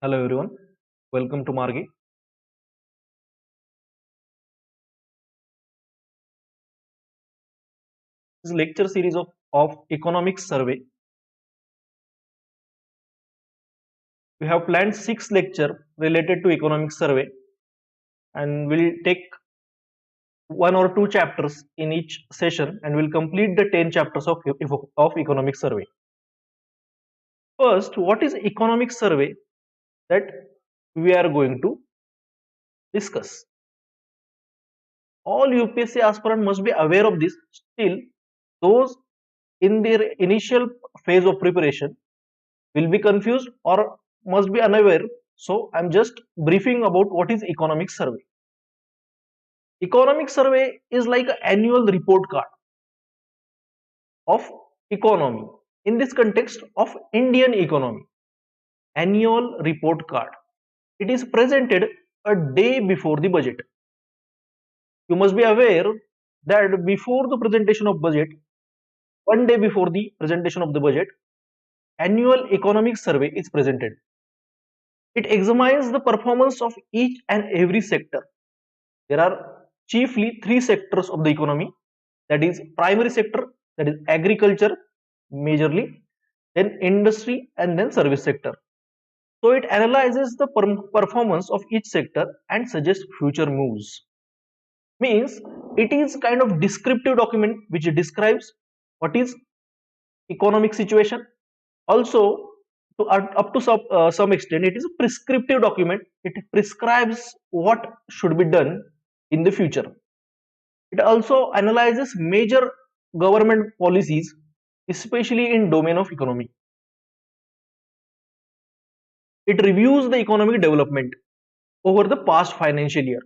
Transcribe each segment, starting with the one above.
Hello everyone, welcome to Margee. This is lecture series of economics survey. We have planned 6 lecture related to economics survey and we'll take 1 or 2 chapters in each session and we'll complete the 10 chapters of economic survey. First, what is economic survey that we are going to discuss? All UPSC aspirant must be aware of this. Still, those in their initial phase of preparation will be confused or must be unaware. So I'm just briefing about what is economic survey. Economic survey is like an annual report card of economy. In this context of Indian economy, annual report card. It is presented a day before the budget. You must be aware that before the presentation of budget, one day before the presentation of the budget, annual economic survey is presented. It examines the performance of each and every sector. There are chiefly 3 sectors of the economy, that is primary sector, that is agriculture majorly, then industry and then service sector. So it analyzes the performance of each sector and suggests future moves. Means it is kind of descriptive document which describes what is economic situation. Also, up to some extent, it is a prescriptive document. It prescribes what should be done in the future. It also analyzes major government policies, especially in domain of economy. It reviews the economic development over the past financial year.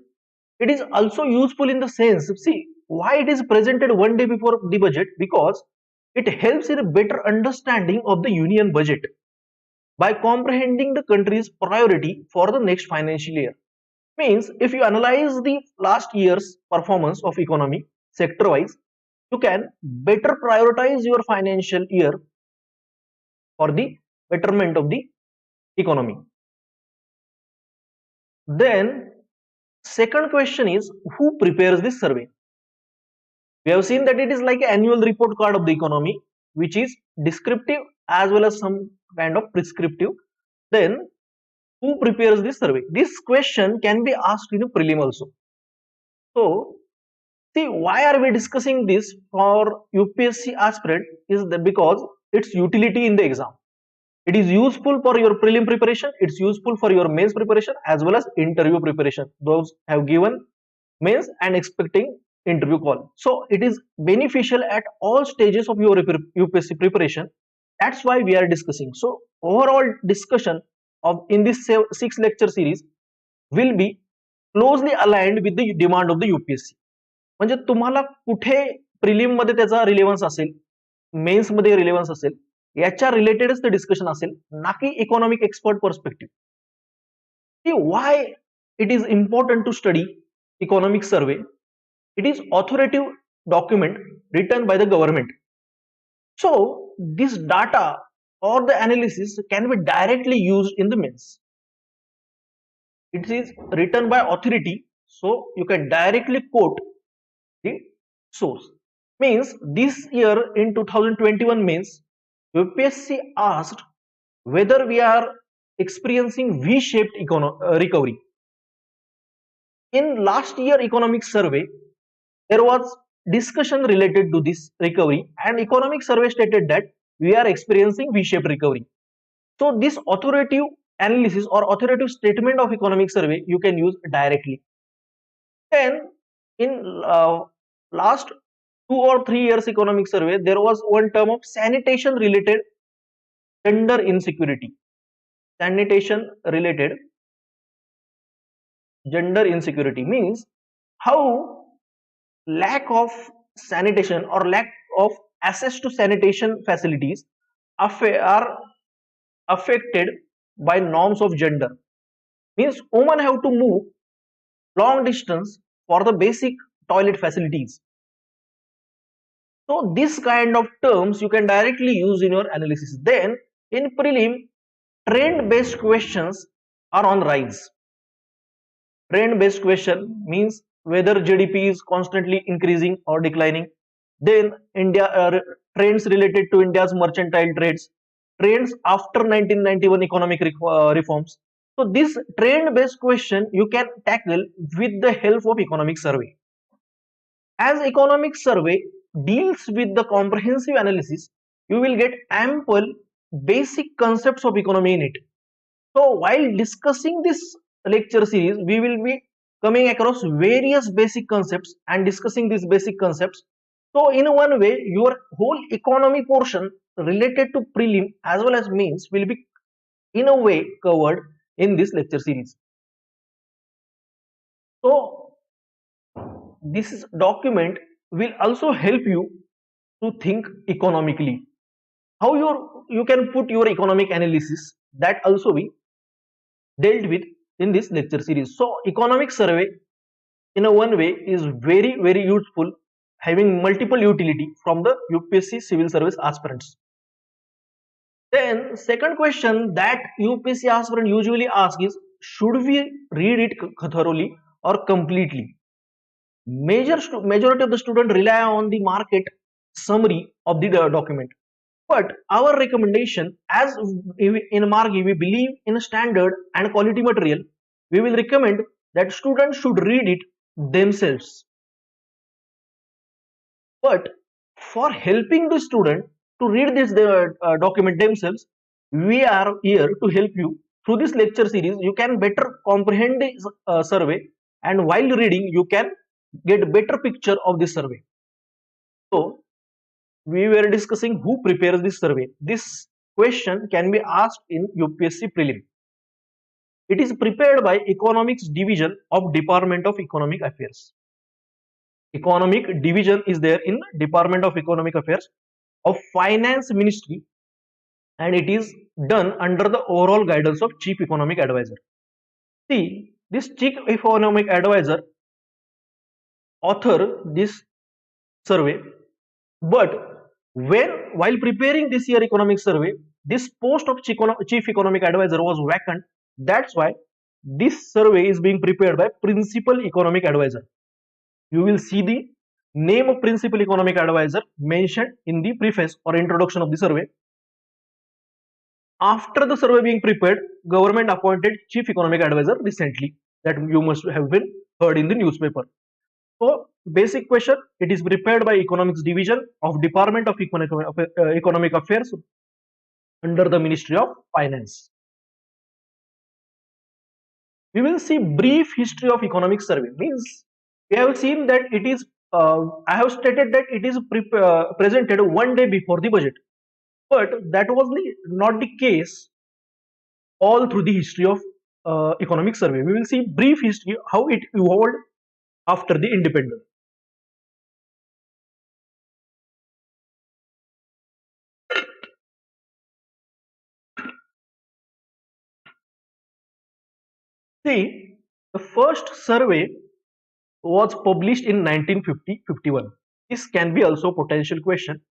It is also useful in the sense, see, why it is presented one day before the budget, because it helps in a better understanding of the union budget by comprehending the country's priority for the next financial year. Means if you analyze the last year's performance of economy sector wise, you can better prioritize your financial year for the betterment of the economy. Then second question is, who prepares this survey? We have seen that it is like an annual report card of the economy, which is descriptive as well as some kind of prescriptive. Then who prepares this survey? This question can be asked in a prelim also. So see, why are we discussing this for UPSC aspirant is that because its utility in the exam. It is useful for your prelim preparation, it's useful for your mains preparation as well as interview preparation. Those have given mains and expecting interview call. So it is beneficial at all stages of your UPSC preparation. That's why we are discussing. So overall discussion of in this 6 lecture series will be closely aligned with the demand of the UPSC. म्हणजे तुम्हाला कुठे prelim मध्ये त्याचा relevance असेल, mains मध्ये relevance असेल, याच्या रिलेटेडच ते डिस्कशन असेल, ना की economic expert perspective. Why it is important to study economic survey? It is authoritative document written by the government. So this data or the analysis can be directly used in the mains. It is written by authority, so you can directly quote the source. Means this year in 2021 mains, UPSC asked whether we are experiencing V-shaped recovery. In last year economic survey, there was discussion related to this recovery and economic survey stated that we are experiencing V-shaped recovery. So this authoritative analysis or authoritative statement of economic survey you can use directly. Then in last 2 or 3 years economic survey, there was one term of sanitation related gender insecurity. Sanitation related gender insecurity means how lack of sanitation or lack of access to sanitation facilities are affected by norms of gender. Means women have to move long distance for the basic toilet facilities. So this kind of terms you can directly use in your analysis. Then in prelim, trend based questions are on rise. Trend based question means whether GDP is constantly increasing or declining. Then trends related to India's mercantile trades, trends after 1991 economic reforms. So this trend based question you can tackle with the help of economic survey. As economic survey deals with the comprehensive analysis, you will get ample basic concepts of economy in it. So while discussing this lecture series, we will be coming across various basic concepts and discussing these basic concepts. So in one way, your whole economy portion related to prelim as well as mains will be in a way covered in this lecture series. So this document will also help you to think economically. How you can put your economic analysis, that also we dealt with in this lecture series. So economic survey in a one way is very useful, having multiple utility from the UPSC civil service aspirants. Then second question that UPSC aspirant usually asks is, should we read it thoroughly or completely? Majority of the students rely on the market summary of the document. But our recommendation, as in Margee we believe in a standard and quality material, we will recommend that students should read it themselves. But for helping the student to read this document themselves, we are here to help you through this lecture series. You can better comprehend the survey, and while reading, you can get better picture of this survey. So we were discussing who prepares this survey. This question can be asked in UPSC prelim. It is prepared by Economics Division of Department of Economic Affairs. Economic Division is there in Department of Economic Affairs of Finance Ministry, and it is done under the overall guidance of Chief Economic Advisor. See, this Chief Economic Advisor author this survey, but while preparing this year economic survey, this post of Chief Economic Advisor was vacant. That's why this survey is being prepared by Principal Economic Advisor. You will see the name of Principal Economic Advisor mentioned in the preface or introduction of the survey. After the survey being prepared, government appointed Chief Economic Advisor recently, that you must have been heard in the newspaper. So basic question, it is prepared by Economics Division of Department of Economic Affairs under the Ministry of Finance. We will see brief history of economic survey. Means we have seen that it is, I have stated that it is presented one day before the budget. But that was not the case all through the history of economic survey. We will see brief history, how it evolved after the independence. See, the first survey was published in 1950-51. This can be also potential question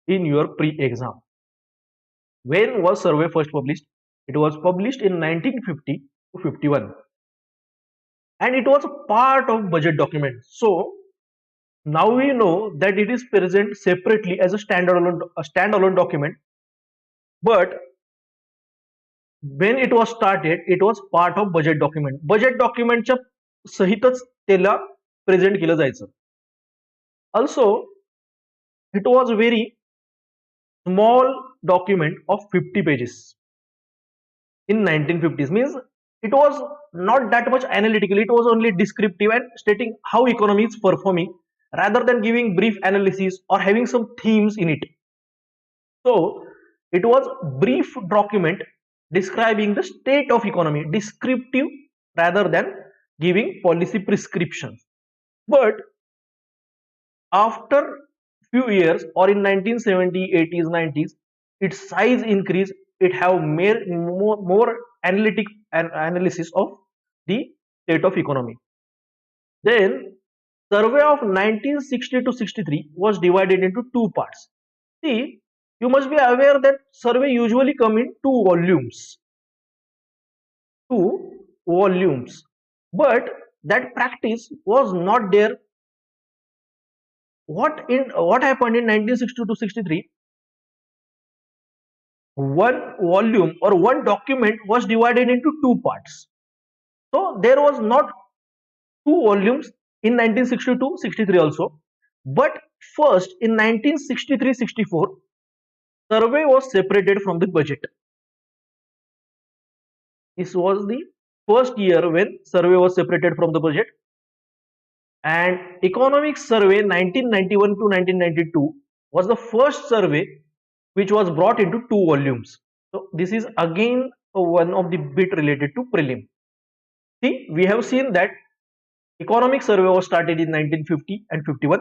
in your pre-exam. When was survey first published? It was published in 1950 to 51, and it was a part of budget document. So now we know that it is present separately as a standalone document, but when it was started, it was part of budget document. Budget documentच्या सहितच त्याला present केलं जायचं. Also, it was a very small document of 50 pages in 1950s. Means it was not that much analytical. It was only descriptive and stating how economy is performing, rather than giving brief analysis or having some themes in it. So it was brief document describing the state of economy, descriptive rather than giving policy prescriptions. But after few years, or in 1970s, 80s, 90s, its size increased. It have more analytic analysis of the state of economy. Then survey of 1960 to 63 was divided into two parts. See, you must be aware that survey usually come in two volumes. to volumes, but that practice was not there. What happened in 1962 to 63? One volume or one document was divided into two parts. So there was not two volumes in 1962-63 also, but first in 1963-64 survey was separated from the budget. This was the first year when survey was separated from the budget, and economic survey 1991 to 1992 was the first survey which was brought into two volumes. So this is again one of the bit related to prelim. See, we have seen that economic survey was started in 1950 and 51.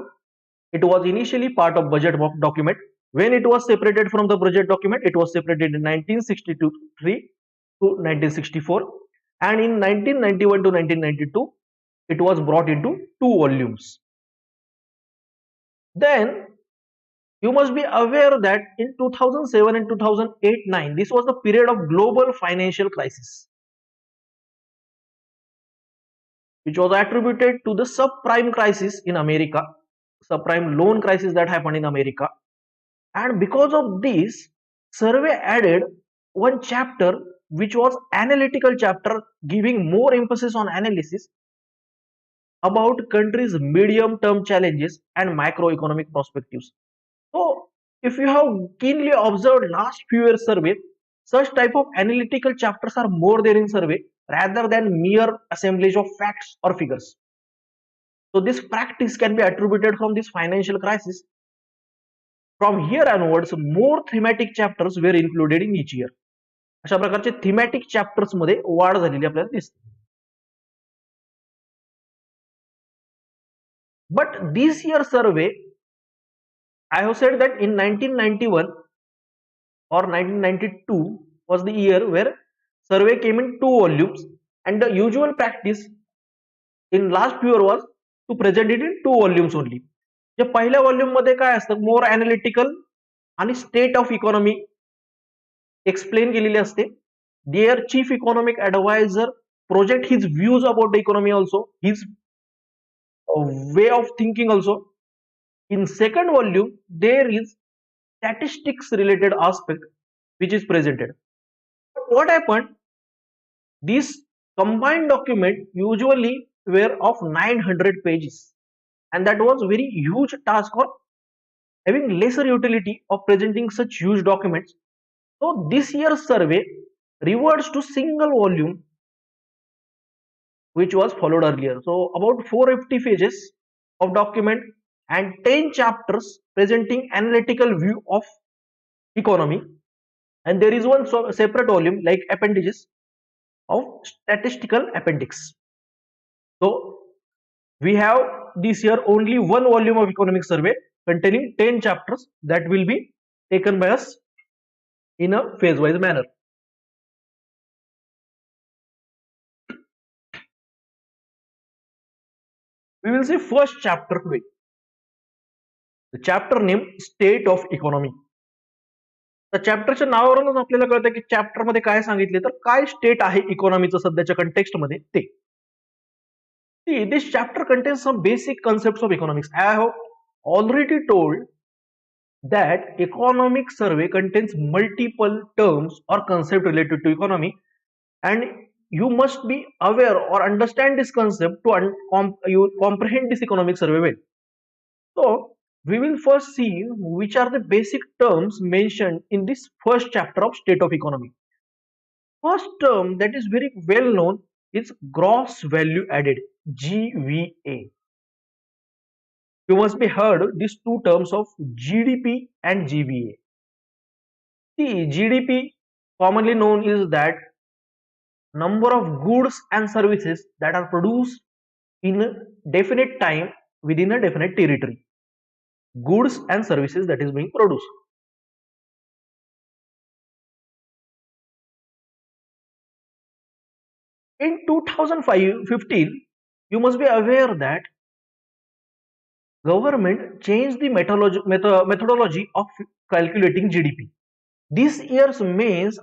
It was initially part of budget document. When it was separated from the budget document, it was separated in 1963 to 1964, and in 1991 to 1992, it was brought into two volumes. Then you must be aware that in 2007 and 2008-9, this was the period of global financial crisis, which was attributed to the subprime crisis in America, subprime loan crisis that happened in America. And because of this, survey added one chapter which was analytical chapter, giving more emphasis on analysis about countries' medium term challenges and macroeconomic perspectives. So if you have keenly observed last few years survey, such type of analytical chapters are more there in survey rather than mere assemblage of facts or figures. So this practice can be attributed from this financial crisis. From here onwards, more thematic chapters were included in each year. अशा प्रकारचे thematic chapters मध्ये वाढ झालेली आपल्याला दिसते. But this year survey, I have said that in 1991 or 1992 was the year where survey came in two volumes, and the usual practice in last few years was to present it in two volumes only. जे पहिल्या volume मध्ये काय असतं, more analytical आणि state of economy explain केलेली असते. There chief economic advisor project his views about the economy also, his way of thinking also. In second volume there is statistics related aspect which is presented. What happened, this combined document usually were of 900 pages, and that was very huge task for having lesser utility of presenting such huge documents. So this year's survey reverts to single volume which was followed earlier. So about 450 pages of document and 10 chapters presenting analytical view of economy, and there is one separate volume like appendages of statistical appendix. So we have this year only one volume of economic survey containing 10 chapters that will be taken by us in a phase wise manner. We will see first chapter today. The chapter name State of Economy. तर चॅप्टरच्या नावावरूनच आपल्याला कळतं की chapter मध्ये काय सांगितले, तर काय state आहे इकॉनॉमीचं सध्याच्या कंटेक्स्ट मध्ये ते. This chapter contains some basic concepts of economics. I have already told that economic survey contains multiple terms or concepts related to economy, and you must be aware or understand this concept to you comprehend this economic survey well. So we will first see which are the basic terms mentioned in this first chapter of State of Economy. First term that is very well known is gross value added, GVA. You must be heard these two terms of GDP and GVA. See, GDP commonly known is that number of goods and services that are produced in a definite time within a definite territory. Goods and services that is being produced. In 2015, you must be aware that government changed the methodology of calculating GDP. This year's mains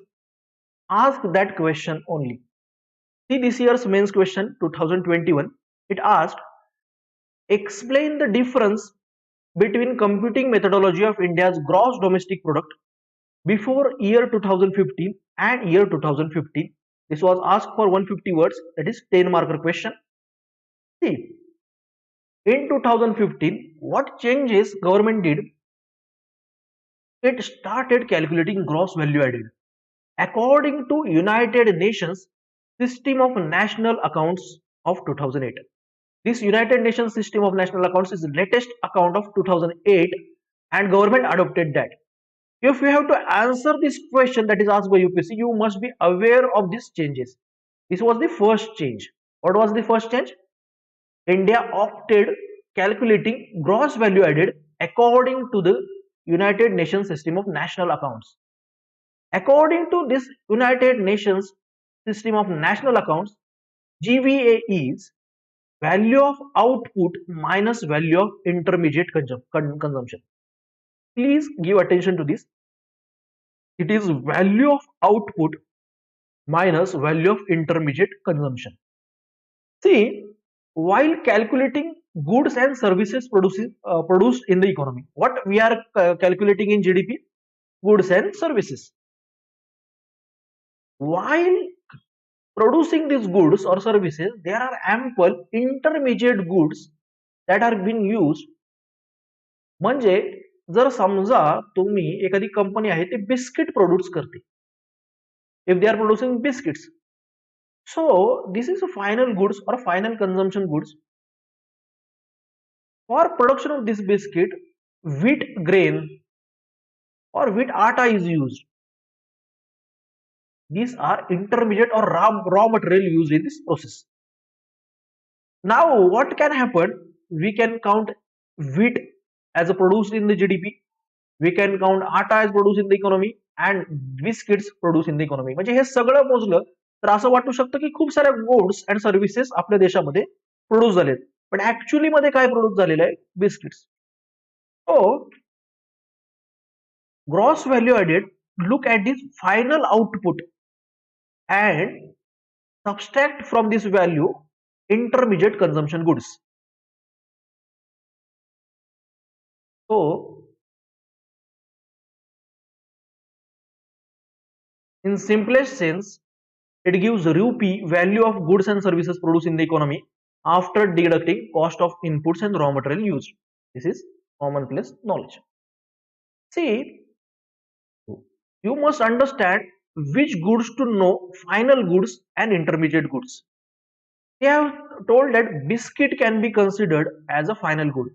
ask that question only. See this year's mains question 2021. It asked, explain the difference between computing methodology of India's gross domestic product before year 2015 and year 2015. This was asked for 150 words, that is 10 marker question. See, in 2015, what changes government did? It started calculating gross value added. According to United Nations System of National Accounts of 2008. This United Nations System of National Accounts is the latest account of 2008 and government adopted that. If you have to answer this question that is asked by UPSC, you must be aware of these changes. This was the first change. What was the first change? India opted calculating gross value added according to the United Nations System of National Accounts. According to this United Nations System of National Accounts, GVA is value of output minus value of intermediate consumption. Please give attention to this. It is value of output minus value of intermediate consumption. See, while calculating goods and services produced in the economy, what we are calculating in GDP? Goods and services. While producing these goods or services, there are ample intermediate goods that are being used. म्हणजे जर समजा तुम्ही एखादी company आहे ते biscuit produce करते, if they are producing biscuits, so this is a final goods or final consumption goods. For production of this biscuit, wheat grain or wheat atta is used. These are intermediate or raw material used in this process. Now what can happen? We can count wheat as a produced in the GDP. We can count atta as produced in the economy and biscuits produced in the economy. म्हणजे हे सगळं मोजलं तर असं वाटू शकतं की खूप साऱ्या goods and services आपल्या देशामध्ये प्रोड्यूस झालेत, पण ऍक्च्युअली मध्ये काय प्रोड्यूस झालेलं आहे? Biscuits. So gross value added, look at this final output and subtract from this value intermediate consumption goods. So in simplest sense, it gives rupee value of goods and services produced in the economy after deducting cost of inputs and raw material used. This is commonplace knowledge. See, you must understand which goods to know final goods and intermediate goods. They have told that biscuit can be considered as a final good.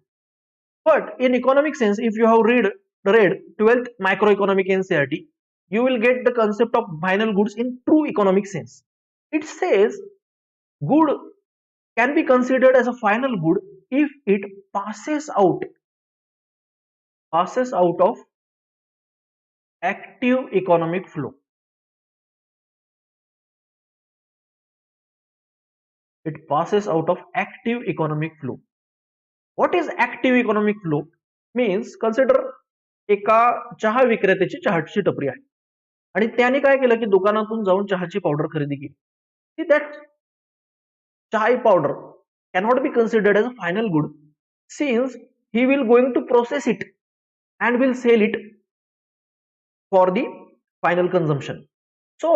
But in economic sense, if you have read 12th microeconomic NCERT, you will get the concept of final goods in true economic sense. It says good can be considered as a final good if it passes out of active economic flow. It passes out of active economic flow. What is active economic flow? Means consider एका चहा विक्रेत्याची चहाची टपरी आहे आणि त्याने काय केलं की दुकानातून जाऊन चहाची पावडर खरेदी केली. That chai powder cannot be considered as a final good since he will going to process it and will sell it for the final consumption. So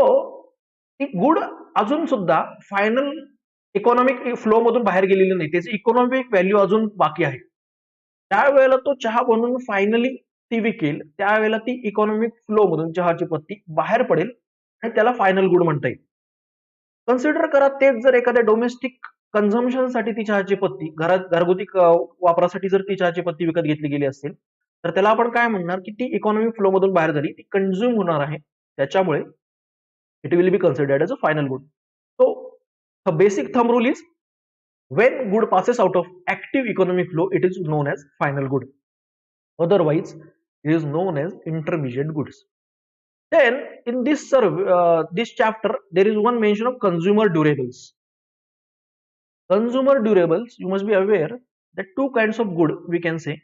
ती गुड अजून सुद्धा फायनल इकॉनॉमिक फ्लो मधून बाहेर गेलेली नाही, त्याची इकॉनॉमिक व्हॅल्यू अजून बाकी आहे. त्यावेळेला तो चहा बनवून फायनली ती विकेल, त्यावेळेला ती इकॉनॉमिक फ्लो मधून चहाची पत्ती बाहेर पडेल आणि त्याला फायनल गुड म्हणता येईल. कन्सिडर करा तेच जर एखाद्या डोमेस्टिक कन्झम्पशन साठी ती चहाची पत्ती घरगुती वापरासाठी जर ती चहाची पत्ती विकत घेतली गेली असेल तर त्याला आपण काय म्हणणार की ती इकॉनॉमिक फ्लो मधून बाहेर झाली, ती कंझ्युम होणार आहे, त्याच्यामुळे it will be considered as a final good. So the basic thumb rule is when good passes out of active economic flow, it is known as final good. Otherwise, it is known as intermediate goods. Then in this chapter, there is one mention of consumer durables. Consumer durables, you must be aware that two kinds of good we can say.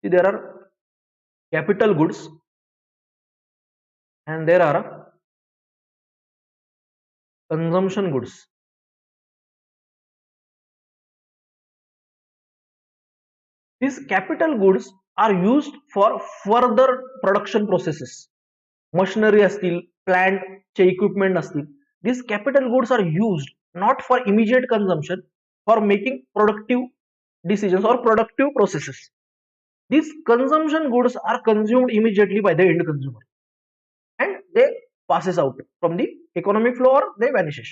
See, there are capital goods and there are consumption goods. These capital goods are used for further production processes. Machinery असतील, plant equipment असतील. These capital goods are used not for immediate consumption, for making productive decisions or productive processes. These consumption goods are consumed immediately by the end consumer and they passes out from the economic flow or they vanishes.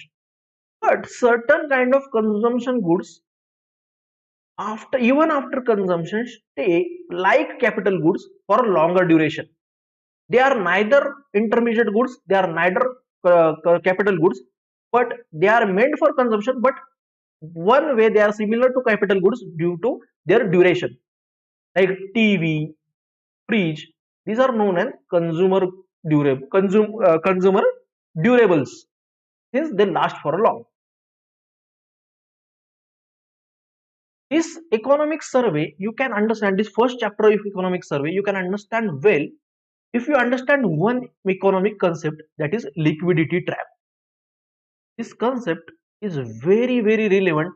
But certain kind of consumption goods even after consumption stay like capital goods for a longer duration. They are neither intermediate goods, they are neither capital goods, but they are meant for consumption. But one way they are similar to capital goods due to their duration, like TV, fridge. These are known as consumer durables since they last for a long. This economic survey, you can understand this first chapter of economic survey, you can understand well if you understand one economic concept, that is liquidity trap. This concept is very, very relevant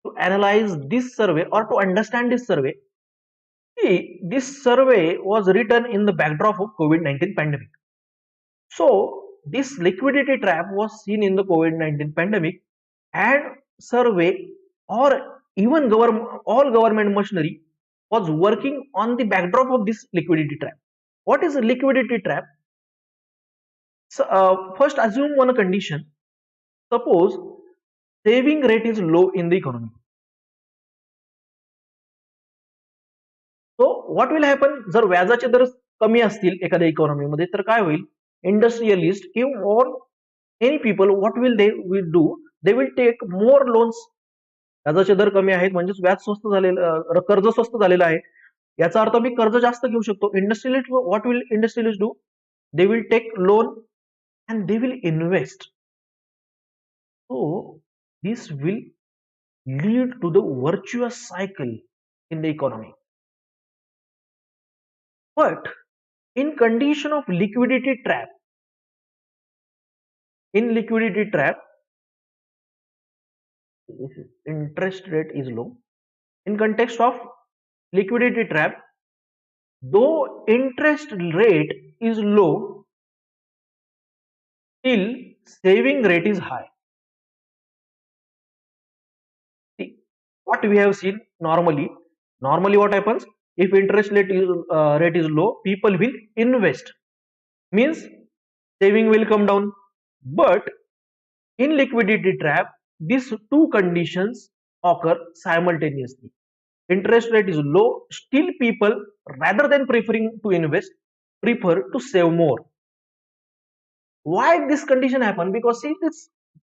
to analyze this survey or to understand this survey. See, this survey was written in the backdrop of COVID-19 pandemic. So, this liquidity trap was seen in the COVID-19 pandemic, and survey or even all government machinery was working on the backdrop of this liquidity trap. What is a liquidity trap? So, first assume one condition. Suppose saving rate is low in the economy. So what will happen जर व्याजाचे दर कमी असतील एखाद्या इकॉनॉमीमध्ये तर काय होईल industrialist किंवा any people what will do they will take more loans व्याजाचे दर कमी आहेत म्हणजेच व्याज स्वस्त झालेलं कर्ज स्वस्त झालेलं आहे याचा अर्थ मी कर्ज जास्त घेऊ शकतो industrialist what will industrialist do they will take loan and they will invest. So this will lead to the virtuous cycle in the economy. But in condition of liquidity trap, interest rate is low. In context of liquidity trap, though interest rate is low, still saving rate is high. See, what we have seen normally what happens if interest rate is low, people will invest, means saving will come down. But in liquidity trap, these two conditions occur simultaneously. Interest rate is low, still people rather than preferring to invest prefer to save more. Why this condition happen? Because see, this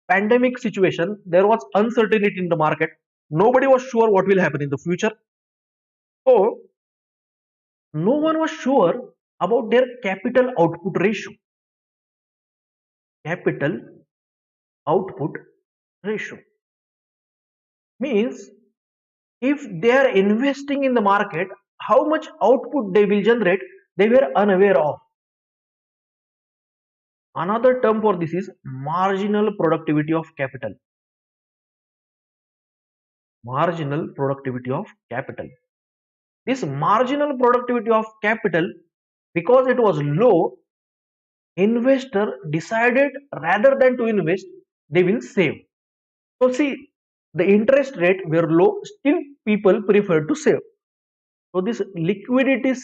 pandemic situation, there was uncertainty in the market. Nobody was sure what will happen in the future. So no one was sure about their capital output ratio. Capital output ratio means if they are investing in the market, how much output they will generate, they were unaware of. Another term for this is marginal productivity of capital. Marginal productivity of capital. This marginal productivity of capital, because it was low, investor decided rather than to invest, they will save. So see, the interest rate were low, still people prefer to save. So this liquidity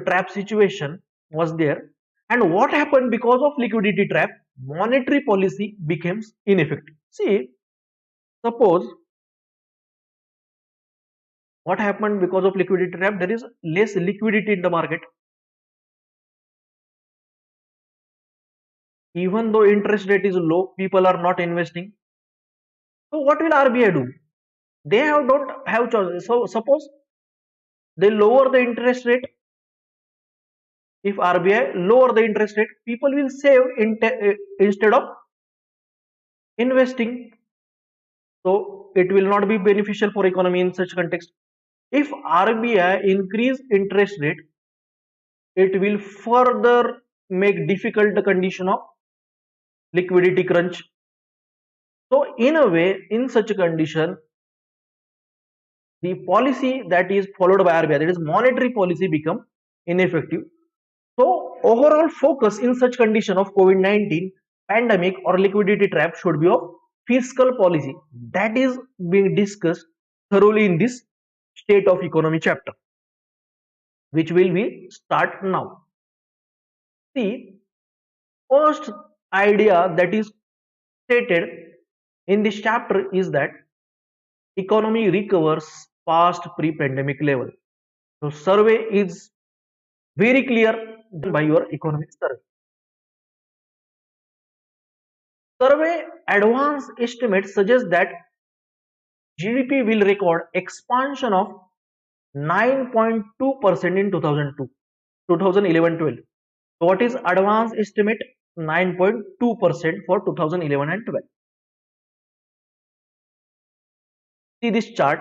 trap situation was there. And what happened because of liquidity trap? Monetary policy becomes ineffective. See, suppose what happened because of liquidity trap? There is less liquidity in the market. Even though interest rate is low, people are not investing. So what will RBI do? They don't have choice. So suppose they lower the interest rate. If RBI lower the interest rate, people will save instead of investing. So it will not be beneficial for economy in such context. If RBI increase interest rate, it will further make difficult the condition of liquidity crunch. So in a way, in such a condition, the policy that is followed by RBI, that is monetary policy, become ineffective. So overall focus in such condition of COVID-19 pandemic or liquidity trap should be of fiscal policy. That is being discussed thoroughly in this state of economy chapter, which will we start now. The first idea that is stated in this chapter is that economy recovers past pre-pandemic level. So survey is very clear by your economic survey. Survey advance estimates suggest that GDP will record expansion of 9.2% in 2011-12. So what is advance estimate? 9.2% for 2011 and 12. See this chart.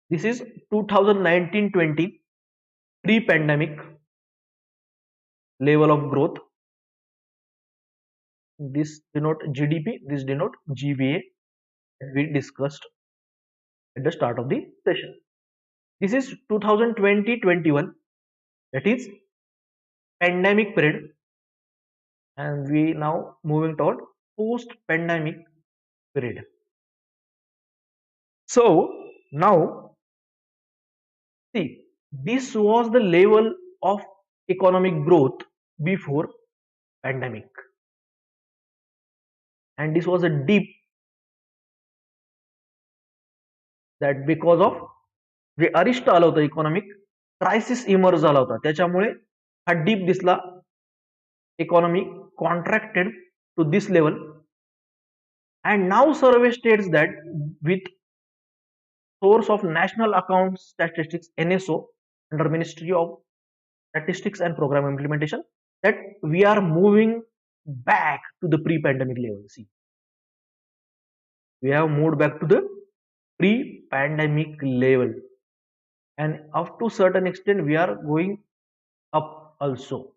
This is 2019-20 pre-pandemic level of growth. This denote GDP, this denote GVA that we discussed at the start of the session. This is 2020-21, that is pandemic period, and we now moving toward post-pandemic period. So now see, this was the level of economic growth before pandemic, and this was a dip that because of जे अरिष्ट आलं होतं economic crisis emerge झाला होता त्याच्यामुळे हा dip दिसला economy contracted to this level and now survey states that with source of national account statistics NSO under Ministry of Statistics and Program Implementation that we are moving back to the pre-pandemic level. See, we have moved back to the pre-pandemic level, and up to certain extent we are going up also.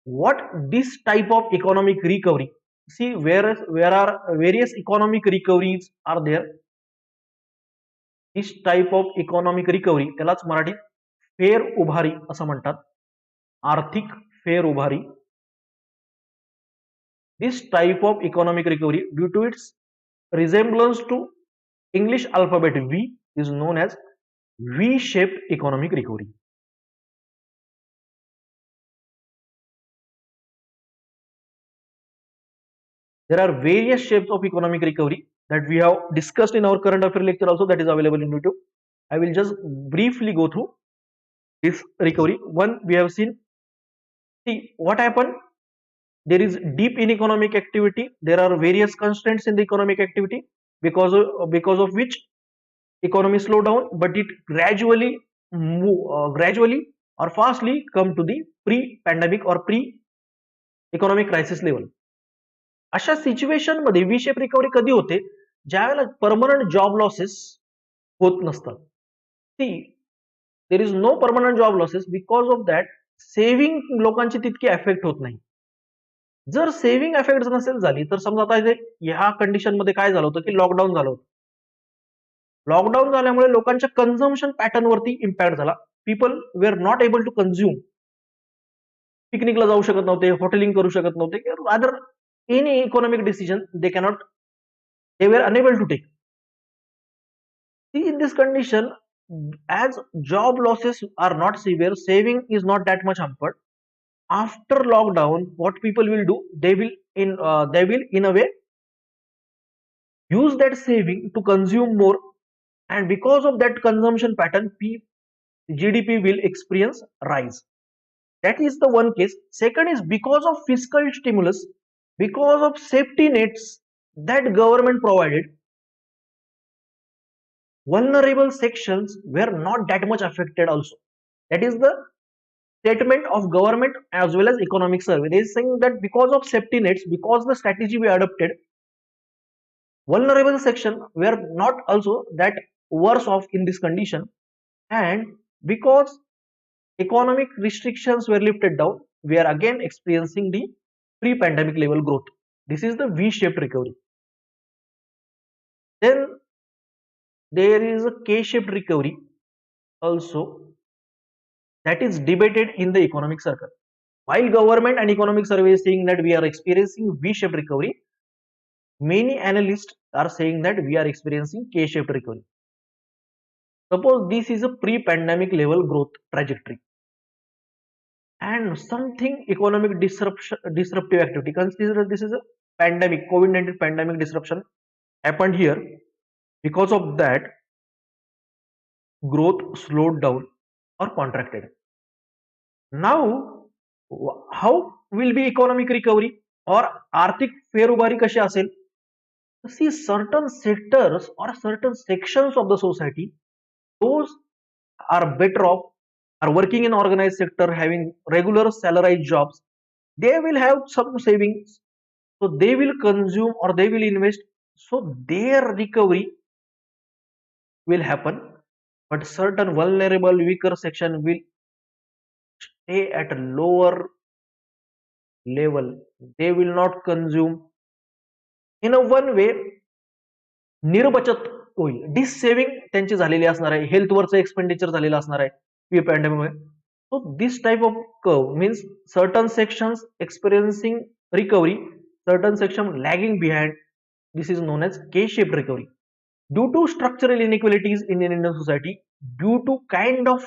What this type of economic recovery? See, where are various economic recoveries are there. This type of economic recovery त्यालाच मराठीत फेर उभारी असं म्हणतात. आर्थिक फेर उभारी. This type of economic recovery, due to its resemblance to English alphabet V, is known as V-shaped economic recovery. There are various shapes of economic recovery that we have discussed in our current affair lecture also, that is available in YouTube. I will just briefly go through this recovery. One, we have seen, see what happened. There is dip in economic activity. There are various constraints in the economic activity because of which economy slow down, but it gradually or fastly come to the pre-pandemic or pre-economic crisis level. अशा situation मध्ये V shape recovery कधी होते? ज्यावेळेला permanent job losses होत नसतात. See there is no permanent job losses, because of that saving लोकांची तितकी affect होत नाही. जर सेव्हिंग अफेक्ट नसेल झाली तर समजा आता ह्या कंडिशन मध्ये काय झालं होतं की लॉकडाऊन झालं होतं. लॉकडाऊन झाल्यामुळे लोकांच्या कन्झम्पशन पॅटर्न वरती इम्पॅक्ट झाला. People were not able to consume. पिकनिकला जाऊ शकत नव्हते, हॉटेलिंग करू शकत नव्हते, other any economic decision they were unable to take. See, in this condition, as job losses are not severe, saving is not that much hampered. After lockdown, what people will do, they will in a way use that saving to consume more, and because of that consumption pattern, GDP will experience rise. That is the one case. Second is because of fiscal stimulus, because of safety nets that government provided, vulnerable sections were not that much affected also. That is the statement of government as well as economic survey. They is saying that because of safety nets, because the strategy we adopted, vulnerable section were not also that worse off in this condition, and because economic restrictions were lifted down, we are again experiencing the pre-pandemic level growth. This is the V-shaped recovery. Then there is a K-shaped recovery also, that is debated in the economic circle. While government and economic survey is saying that we are experiencing V-shaped recovery, many analysts are saying that we are experiencing K-shaped recovery. Suppose this is a pre-pandemic level growth trajectory and something economic disruptive activity. Consider this is a pandemic, COVID-19 pandemic disruption happened here. Because of that, growth slowed down or contracted. Now, how will be economic recovery or आर्थिक फेरउभारी कशी असेल? See, certain sectors or certain sections of the society, those are better off, are working in organized sector, having regular salaried jobs. They will have some savings, so they will consume or they will invest, so their recovery will happen. But certain vulnerable, weaker section will stay at a lower level. They will not consume. In a one way, निर्बचत होईल, डिससेव्हिंग त्यांची झालेली असणार आहे, हेल्थवरचं expenditure झालेलं असणार आहे पॅन्डेमिकमुळे. So this type of curve means certain sections experiencing recovery, certain section lagging behind. This is known as K-shaped recovery. Due to structural inequalities in Indian society, due to kind of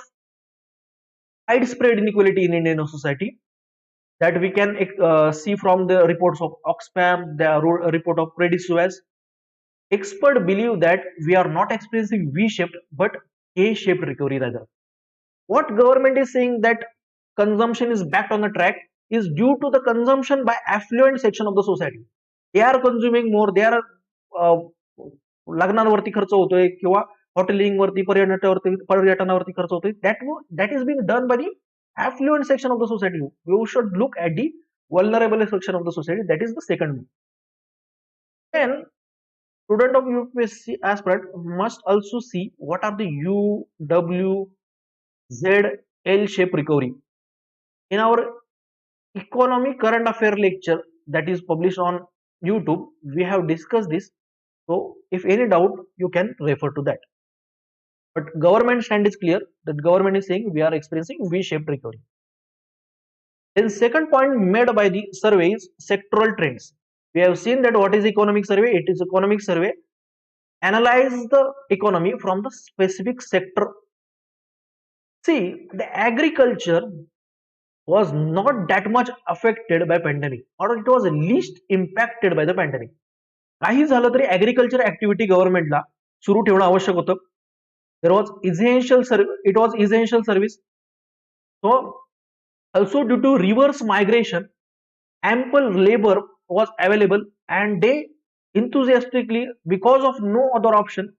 widespread inequality in Indian society that we can see from the reports of Oxfam, the report of Credit Suisse, experts believe that we are not experiencing V-shaped but K-shaped recovery rather. What government is saying that consumption is back on the track is due to the consumption by affluent section of the society. They are consuming more, they are लग्नांवरती खर्च होतोय किंवा hotelling वरती, पर्यटनावरती खर्च होतोय. That is being done by the affluent section of the society. You should look at the vulnerable section of the society. That is the second one. Then student of UPSC aspirant must also see what are the U, W, Z, L shape recovery. In our economy current affair lecture that is published on YouTube, we have discussed this. So if any doubt, you can refer to that. But government stand is clear that government is saying we are experiencing V-shaped recovery. Then second point made by the survey is sectoral trends. We have seen that what is economic survey? It is economic survey analyze the economy from the specific sector. See, the agriculture was not that much affected by pandemic, or it was least impacted by the pandemic. काही झालं तरी agriculture activity गव्हर्नमेंटला सुरू ठेवणं आवश्यक होतं. There was essential it was essential service. So also due to reverse migration, ample labor was available and they enthusiastically, because of no other option,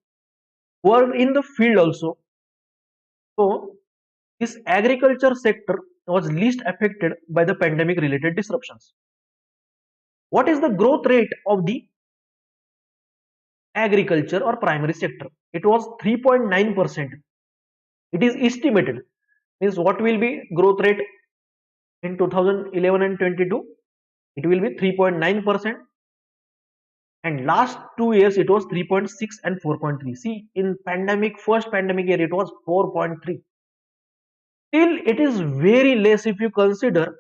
were in the field also. So this agriculture sector was least affected by the pandemic related disruptions. What is the growth rate of the agriculture or primary sector? It was 3.9%. It is estimated, means what will be growth rate in 2011 and 22? It will be 3.9%, and last 2 years it was 3.6 and 4.3. See, in pandemic, first pandemic year it was 4.3. Still it is very less if you consider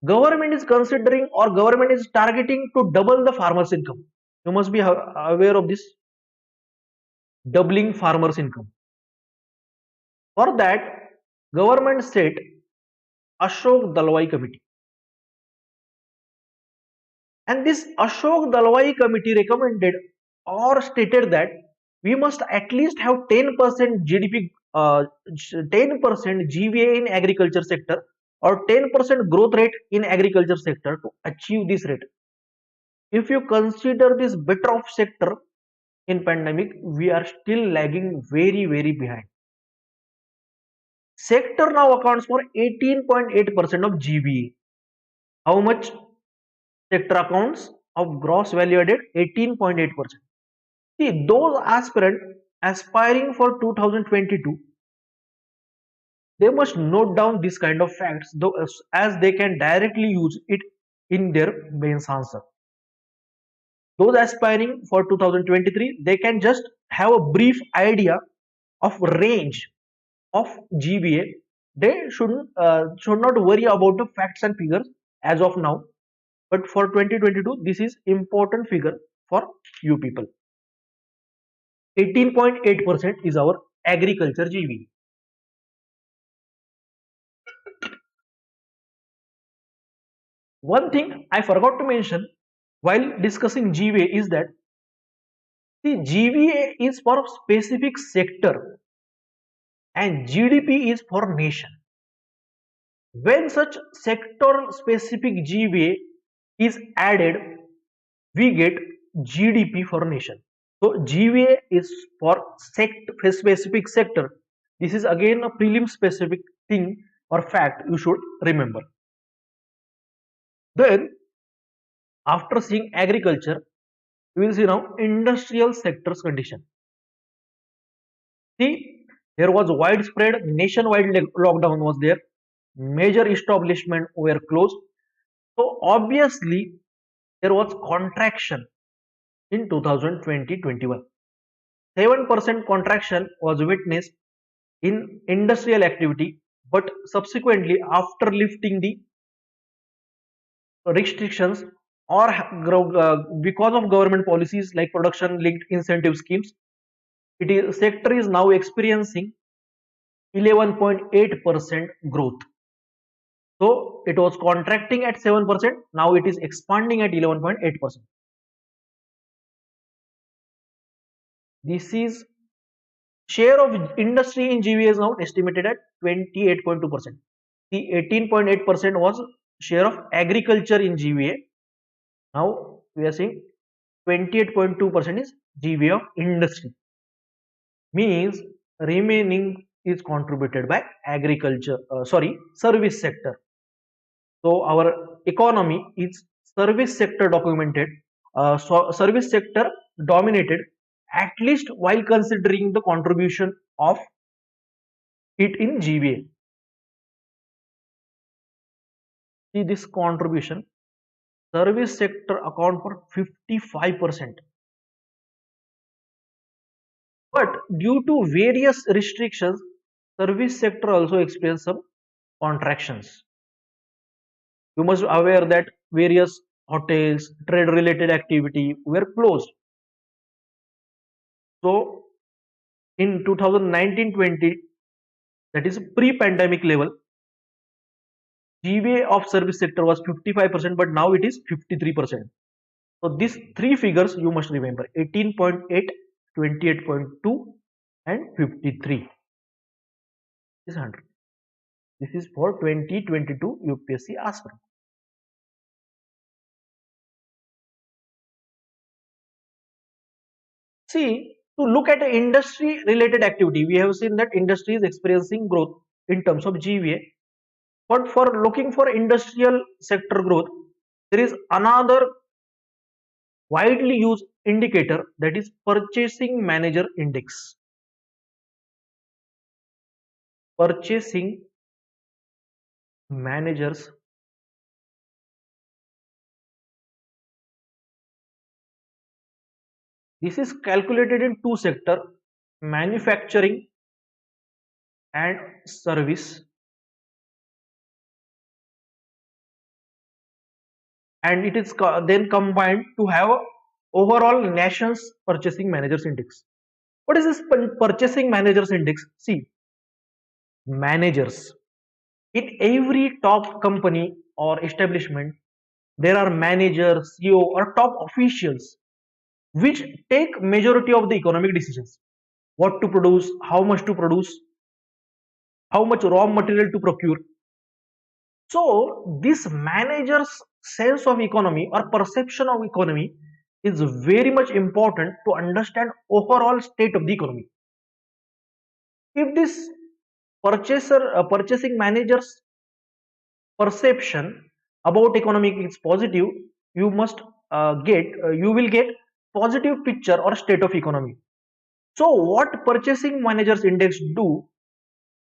government is considering or government is targeting to double the farmers income. You must be aware of this, doubling farmers income. For that, government set Ashok Dalwai committee, and this Ashok Dalwai committee recommended or stated that we must at least have 10% GDP, 10% GVA in agriculture sector or 10% growth rate in agriculture sector to achieve this rate. If you consider this better off sector in pandemic, we are still lagging very behind. Sector now accounts for 18.8% of GVA. How much sector accounts of gross value added? 18.8%. See, those aspirants aspiring for 2022, they must note down this kind of facts, though, as they can directly use it in their mains answer. Those aspiring for 2023, they can just have a brief idea of range of GBA. They should not worry about the facts and figures as of now. But for 2022, this is important figure for you people. 18.8% is our agriculture GBA. One thing I forgot to mention while discussing GBA is that the GBA is for specific sector and GDP is for nation. When such sector specific GBA is added, we get GDP for nation. So GBA is for specific sector. This is again a prelim specific thing or fact you should remember. Then after seeing agriculture, we will see now industrial sector's condition. See, there was widespread nationwide lockdown was there. Major establishment were closed. So obviously there was contraction in 2020-21. 7% contraction was witnessed in industrial activity, but subsequently after lifting the restrictions or because of government policies like production linked incentive schemes, sector is now experiencing 11.8% growth. So it was contracting at 7%, now it is expanding at 11.8%. This is share of industry in GBA is now estimated at 28.2%. The 18.8% was share of agriculture in GBA. Now we are seeing 28.2% is GBA of industry. Means remaining is contributed by agriculture, service sector. So our economy is service sector documented, service sector dominated, at least while considering the contribution of it in GBA. See this contribution, service sector account for 55%. But due to various restrictions, service sector also experienced some contractions. You must be aware that various hotels, trade related activity were closed. So in 2019-20, that is pre-pandemic level, GBA of service sector was 55%, but now it is 53%. So these three figures you must remember: 18.8, 28.2, and 53. This is 100. This is for 2022 UPSC aspirant. See, to look at industry related activity, we have seen that industry is experiencing growth in terms of GVA. But for looking for industrial sector growth, there is another widely used indicator, that is purchasing manager index. Purchasing managers this is calculated in two sectors, manufacturing and service, and it is then combined to have a overall nation's purchasing managers index. What is this purchasing managers index? See, managers in every top company or establishment, there are managers, CEO or top officials which take majority of the economic decisions. What to produce, how much to produce, how much raw material to procure. So this manager's sense of economy or perception of economy is very much important to understand overall state of the economy. If this purchasing manager's perception about economy is positive, you must you will get positive picture or state of economy. So what purchasing managers index do?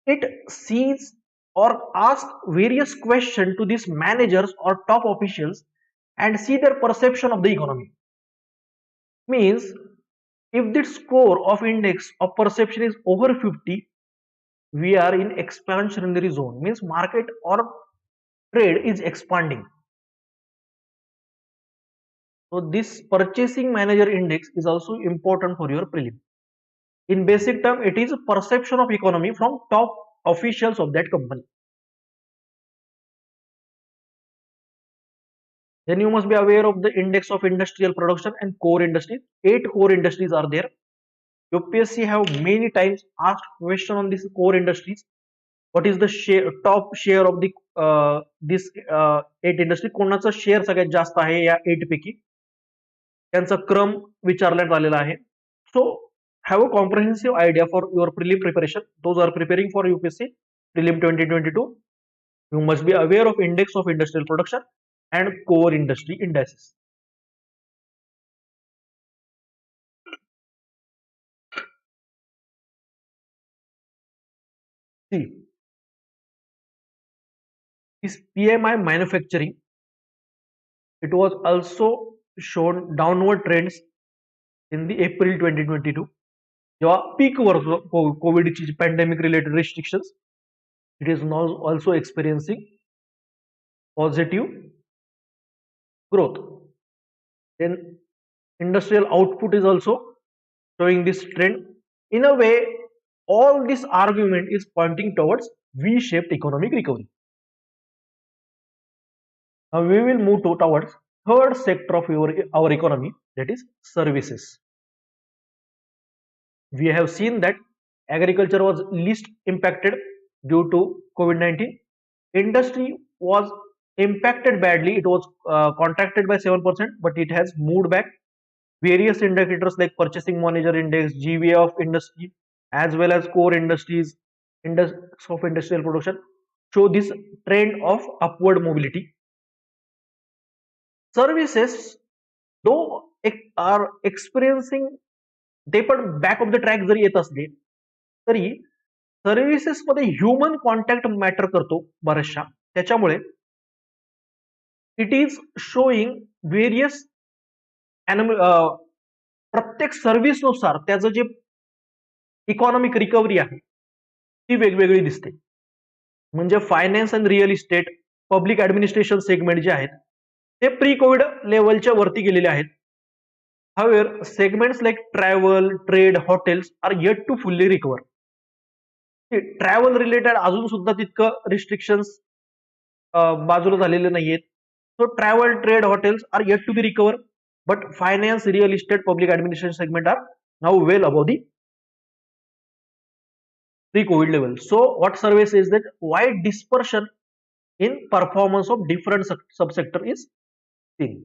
It sees or ask various questions to these managers or top officials and see their perception of the economy. Means if the score of index of perception is over 50, we are in expansionary zone. Means market or trade is expanding. So this purchasing manager index is also important for your prelim. In basic term, it is a perception of economy from top officials of that company. Then you must be aware of the index of industrial production and core industries. 8 core industries are there. UPSC have many times asked question on these core industries. What is the share, top share of the this 8 industry? कोणाचा share सगळ्यात जास्त आहे या 8 पैकी? त्यांचा क्रम विचारण्यात आलेला आहे. So have a comprehensive idea for your prelim preparation. Those are preparing for UPSC prelim 2022. You must be aware of index of industrial production and core industry indices. See, is PMI manufacturing. It was also shown downward trends in the April 2022. जेव्हा peak वर कोविडची pandemic related restrictions, it is now also experiencing positive growth. Then industrial output is also showing this trend. In a way, all this argument is pointing towards V-shaped economic recovery. Now we will move towards third sector of our economy, that is services. We have seen that agriculture was least impacted due to COVID-19. Industry was impacted badly. It was contracted by 7%, but it has moved back. Various indicators like purchasing manager index, GVA of industry, as well as core industries, index of industrial production show this trend of upward mobility. Services, though are experiencing, ते पण back of the track जरी येत असले तरी services मध्ये human contact matter करतो बऱ्याचशा. त्याच्यामुळे it is showing various प्रत्येक सर्व्हिसनुसार त्याचं जे इकॉनॉमिक रिकव्हरी आहे ती वेगवेगळी दिसते. म्हणजे finance and real estate, public administration segment जे आहेत ते प्री कोविड लेवलच्या वरती गेलेले आहेत. However, segments like travel, trade, hotels are yet to fully recover. Travel related अजून सुद्धा तितकं रिस्ट्रिक्शन्स बाजूला झालेले नाहीयेत. So travel, trade, hotels are yet to be recover, but finance, real estate, public administration segment are now well above the pre-COVID level. So what survey says that wide dispersion in performance of different subsector is seen.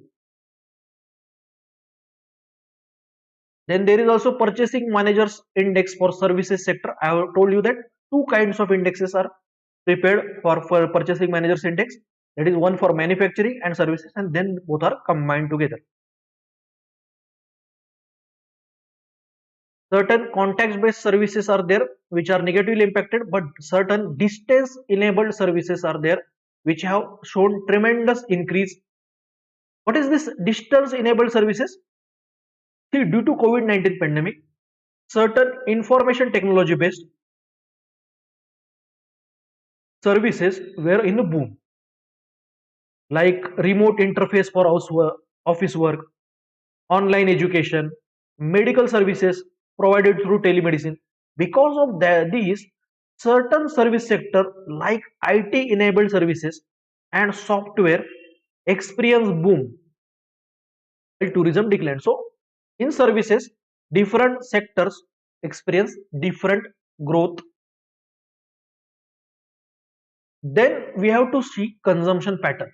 Then there is also purchasing managers index for services sector. I have told you that two kinds of indexes are prepared for purchasing managers index. That is one for manufacturing and services, and then both are combined together. Certain context based services are there which are negatively impacted, but certain distance enabled services are there which have shown tremendous increase. What is this distance enabled services? See, due to COVID-19 pandemic, certain information technology based services were in a boom, like remote interface for office work, online education, medical services provided through telemedicine. Because of these, certain service sector like IT enabled services and software experience boom while tourism declined. So in services, different sectors experience different growth. Then we have to see consumption pattern.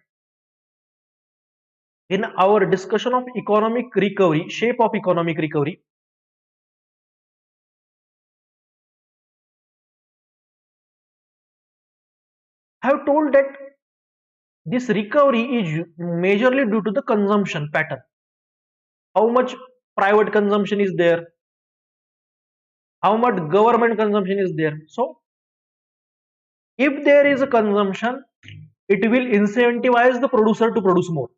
In our discussion of economic recovery, shape of economic recovery, I have told that this recovery is majorly due to the consumption pattern. How much private consumption is there? How much government consumption is there? So If there is a consumption, it will incentivize the producer to produce more.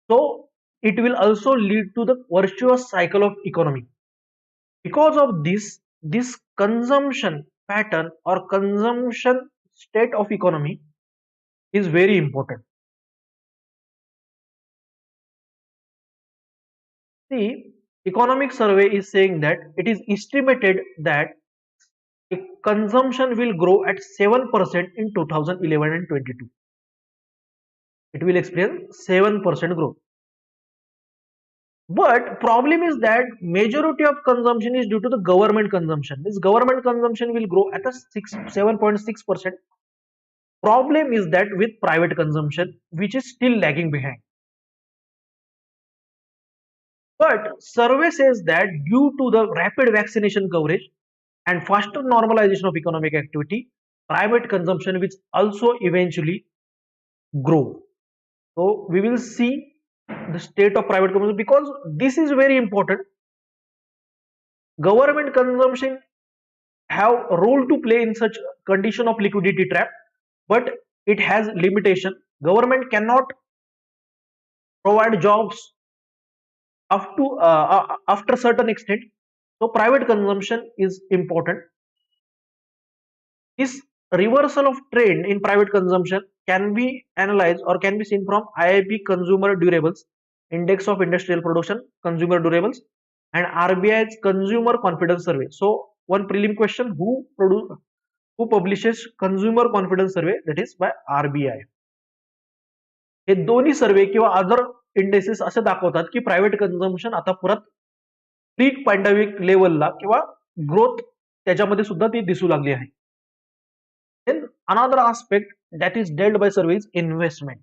So it will also lead to the virtuous cycle of economy. Because of this consumption pattern or consumption state of economy is very important. The economic survey is saying that it is estimated that consumption will grow at 7% in 2011 and 22. It will experience 7% growth. But problem is that majority of consumption is due to the government consumption. This government consumption will grow at a 7.6%. Problem is that with private consumption, which is still lagging behind. But survey says that due to the rapid vaccination coverage and faster normalization of economic activity, private consumption will also eventually grow. So we will see the state of private consumption, because this is very important. Government consumption have a role to play in such condition of liquidity trap, but it has limitation. Government cannot provide jobs up to after certain extent. So private consumption is important. This reversal of trend in private consumption can be analyzed or can be seen from IIP Consumer Durables Index of Industrial Production, Consumer Durables, and RBI's Consumer Confidence Survey. So one prelim question: who publishes Consumer Confidence Survey? That is by RBI. हे दोन्ही सर्वे किंवा other indices असे दाखवतात की private consumption आता परत pre pandemic लेवलला किंवा growth त्याच्यामध्ये सुद्धा ती दिसू लागली आहे. Then another aspect that is dealt by survey is investment.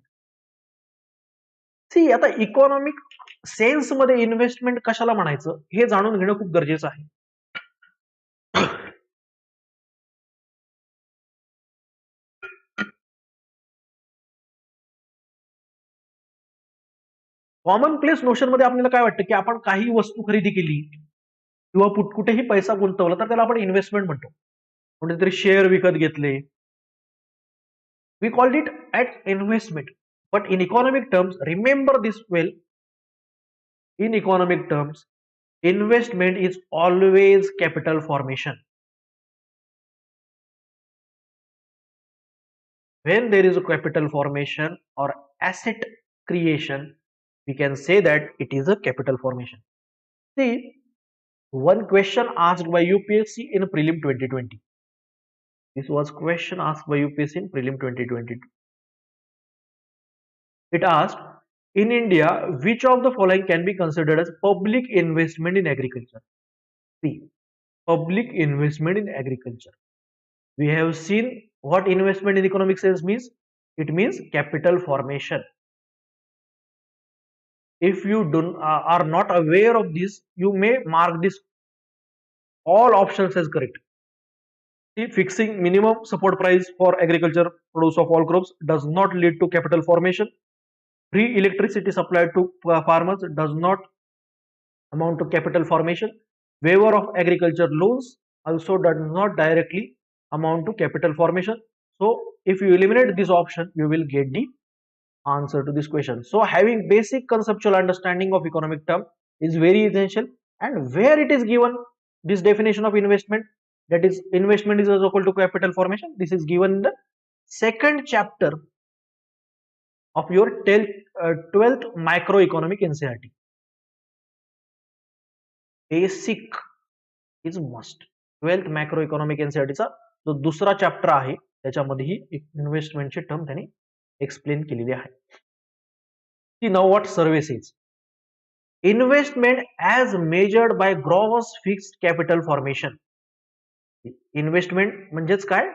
सी आता इकॉनॉमिक सेन्स मध्ये इन्व्हेस्टमेंट कशाला म्हणायचं हे जाणून घेणं खूप गरजेचं आहे. कॉमन प्लेस नोशन मध्ये आपल्याला काय वाटतं की आपण काही वस्तू खरेदी केली किंवा कुठेही पैसा गुंतवला तर त्याला आपण इन्व्हेस्टमेंट म्हणतो. कुठेतरी शेअर विकत घेतले, we called it as investment. But in economic terms, remember this well, in economic terms, investment is always capital formation. When there is a capital formation or asset creation, we can say that it is a capital formation. See, one question asked by UPSC in prelim 2020. This was question asked by UPSC in prelim 2022. It asked, in India, which of the following can be considered as public investment in agriculture? See, public investment in agriculture. We have seen what investment in economic sense means. It means capital formation. If you are not aware of this, you may mark this all options as correct. See, fixing minimum support price for agriculture produce of all crops does not lead to capital formation. Free electricity supplied to farmers does not amount to capital formation. Waiver of agriculture loans also does not directly amount to capital formation. So if you eliminate this option, you will get the answer to this question. So having basic conceptual understanding of economic term is very essential, and where it is given this definition of investment, that is investment is equal to capital formation, this is given in the second chapter of your 12th microeconomic NCERT. Basic is must. 12th मॅक्रोइकॉनॉमिक एनसीईआरटीचा जो दुसरा chapter आहे त्याच्यामध्येही इन्व्हेस्टमेंटची term त्यांनी explain केलेली आहे. See now what survey says, investment as measured by gross fixed capital formation. Investment म्हणजेच काय,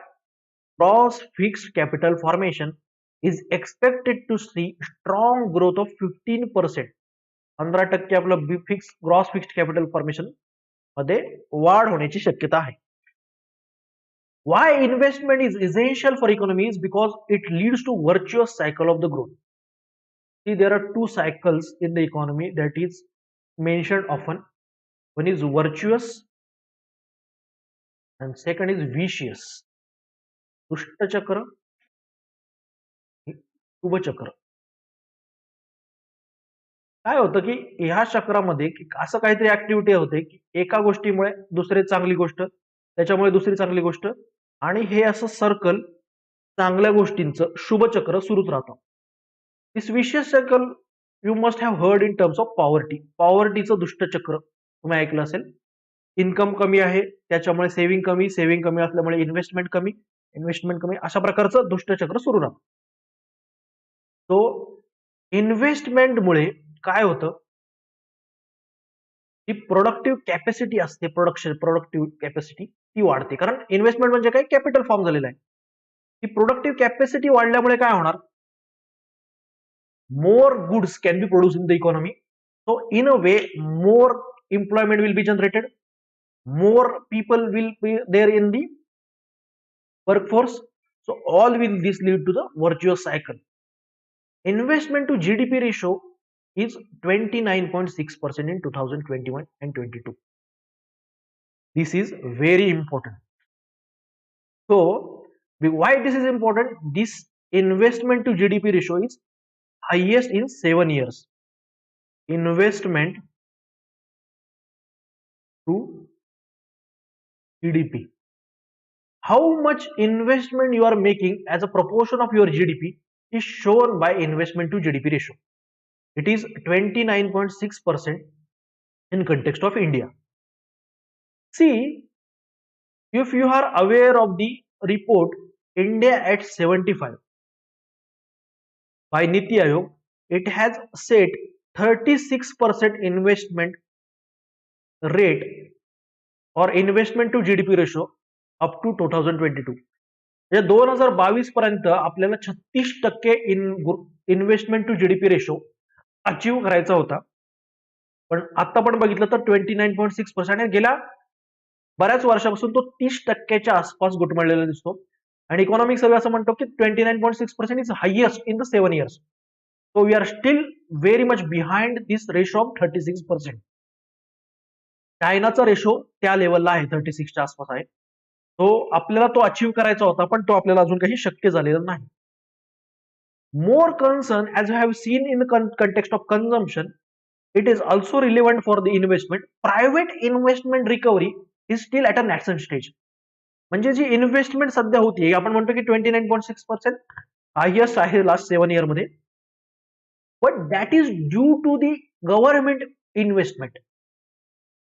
gross fixed capital formation is expected to see strong growth of 15%. 15% आपलं gross fixed capital formation मध्ये वाढ होण्याची शक्यता आहे. Why investment is essential for economy is because it leads to virtuous cycle of the growth. See, there are two cycles in the economy that is mentioned often. One is virtuous and second is vicious. दुष्टचक्र, शुभचक्र. काय होतं की ह्या चक्रामध्ये असं काहीतरी activity होते की एका गोष्टीमुळे दुसरी चांगली गोष्ट, त्याच्यामुळे दुसरी चांगली गोष्ट, आणि हे असं सर्कल चांगल्या गोष्टींचं शुभचक्र सुरूच राहतं. This vicious circle you must have heard in terms of poverty. पॉवर्टीचं दुष्टचक्र तुम्ही ऐकलं असेल. इन्कम कमी आहे त्याच्यामुळे सेव्हिंग कमी असल्यामुळे इन्व्हेस्टमेंट कमी, अशा प्रकारचं दुष्टचक्र सुरू राहतं. तो इन्व्हेस्टमेंटमुळे काय होतं ही प्रोडक्टिव्ह कॅपॅसिटी असते, प्रोडक्टिव्ह कॅपॅसिटी ती वाढते. कारण इन्व्हेस्टमेंट म्हणजे काय, कॅपिटल फॉर्म झालेलं आहे. ही प्रोडक्टिव्ह कॅपॅसिटी वाढल्यामुळे काय होणार, more goods can be produced in the economy. So in a way, more employment will be generated, more people will be there in the workforce. So all will this lead to the virtuous cycle. Investment to GDP ratio is 29.6% in 2021 and 22. This is very important. So why this is important, this investment to GDP ratio is highest in 7 years. Investment to GDP. How much investment you are making as a proportion of your GDP is shown by investment to GDP ratio. It is 29.6% in context of India. See, if you are aware of the report India at 75 by Niti Aayog, it has set 36% investment rate or investment to GDP ratio up to 2022. म्हणजे 2022 पर्यंत आपल्याला 36% investment to GDP ratio achieve करायचा होता. पण आता पण बघितलं तर 29.6%, गेल्या बऱ्याच वर्षापासून तो 30% आसपास घुटमळलेला दिसतो. आणि इकॉनॉमिक सर्वे असं म्हणतो की 29.6% is highest in the 7 years. So we are still very much behind this ratio of 36%. चायनाचा रेशो त्या लेवलला आहे, 36च्या आसपास आहे. तो आपल्याला तो अचीव्ह करायचा होता, पण तो आपल्याला अजून काही शक्य झालेला नाही. More concern, as you have seen in the context of consumption, it is also relevant for the investment. Private investment recovery is still at a nascent stage. म्हणजे जी इन्व्हेस्टमेंट सध्या होती, आपण म्हणतो की 29.6% हायएस्ट आहे लास्ट 7 year मध्ये, but that is due to the government investment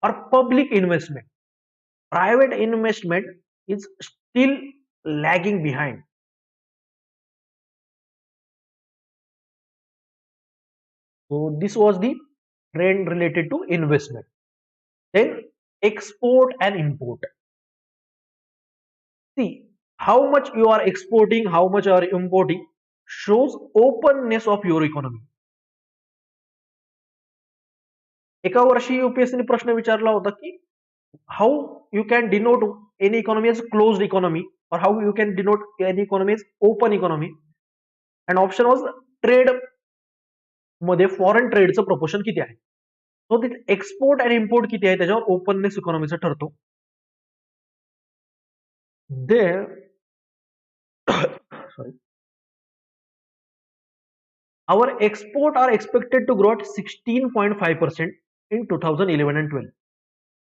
or public investment. Private investment is still lagging behind. So this was the trend related to investment. Then export and import. See, how much you are exporting, how much you are importing shows openness of your economy. एका वर्षी UPSC ने प्रश्न विचारला होता की how you can denote any economy as closed economy or how you can denote any economy as open economy, and option was trade मध्ये foreign ट्रेडचं proportion किती आहे. सो तिथे एक्सपोर्ट आणि इम्पोर्ट किती आहे त्याच्यावर ओपननेस इकॉनॉमीचा ठरतो. There sorry, our export are expected to grow at 16.5% in 2011 and 12.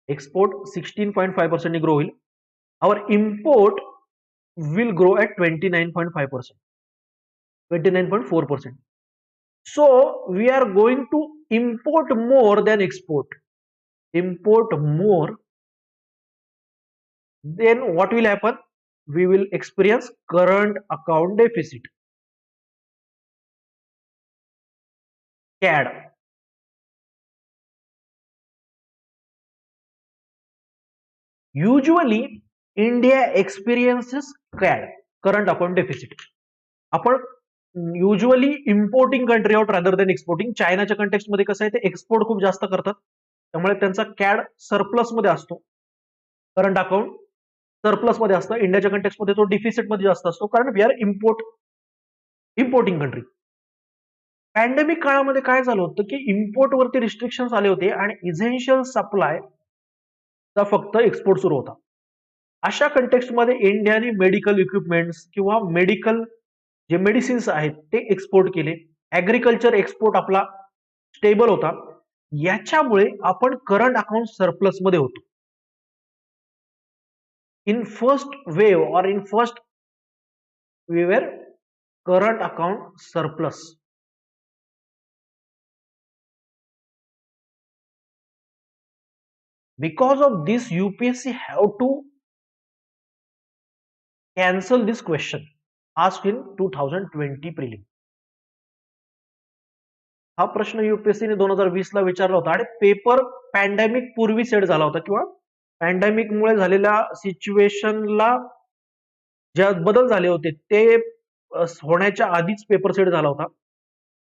Export 16.5% grow होईल. Our import will grow at 29.5%, 29.4%. So we are going to import more than export. Import more, then what will happen? We will experience current account deficit. CAD. Usually India experiences CAD, current account deficit. आपण usually importing country आहोत rather than exporting. चायनाच्या context मध्ये कसं आहे, ते export खूप जास्त करतात, त्यामुळे त्यांचा कॅड सरप्लस मध्ये असतो, करंट अकाउंट सरप्लस मध्ये असतं. इंडियाच्या कंटेक्स्ट मध्ये तो डिफिसिट मध्ये जास्त असतो, कारण we are importing country. Pandemic काळामध्ये काय झालं होतं की इम्पोर्ट वरती रिस्ट्रिक्शन आले होते आणि इसेन्शियल सप्लाय चा फक्त एक्सपोर्ट सुरू होता. अशा कंटेक्स्टमध्ये इंडियाने मेडिकल इक्विपमेंट्स किंवा मेडिकल जे मेडिसिन्स आहेत ते एक्सपोर्ट केले. ऍग्रिकल्चर एक्सपोर्ट आपला स्टेबल होता. याच्यामुळे आपण करंट अकाउंट सरप्लस मध्ये होतो. इन फर्स्ट वेव और in first we were current account surplus. Because of this, UPSC have to cancel this question asked in 2020 prelim. हा प्रश्न UPSC ने 2020 ला विचारला होता आणि पेपर पॅन्डेमिक पूर्वी सेट झाला होता किंवा पॅन्डेमिक मुळे झालेल्या सिच्युएशनला ज्या बदल झाले होते ते होण्याच्या आधीच पेपर सेट झाला होता.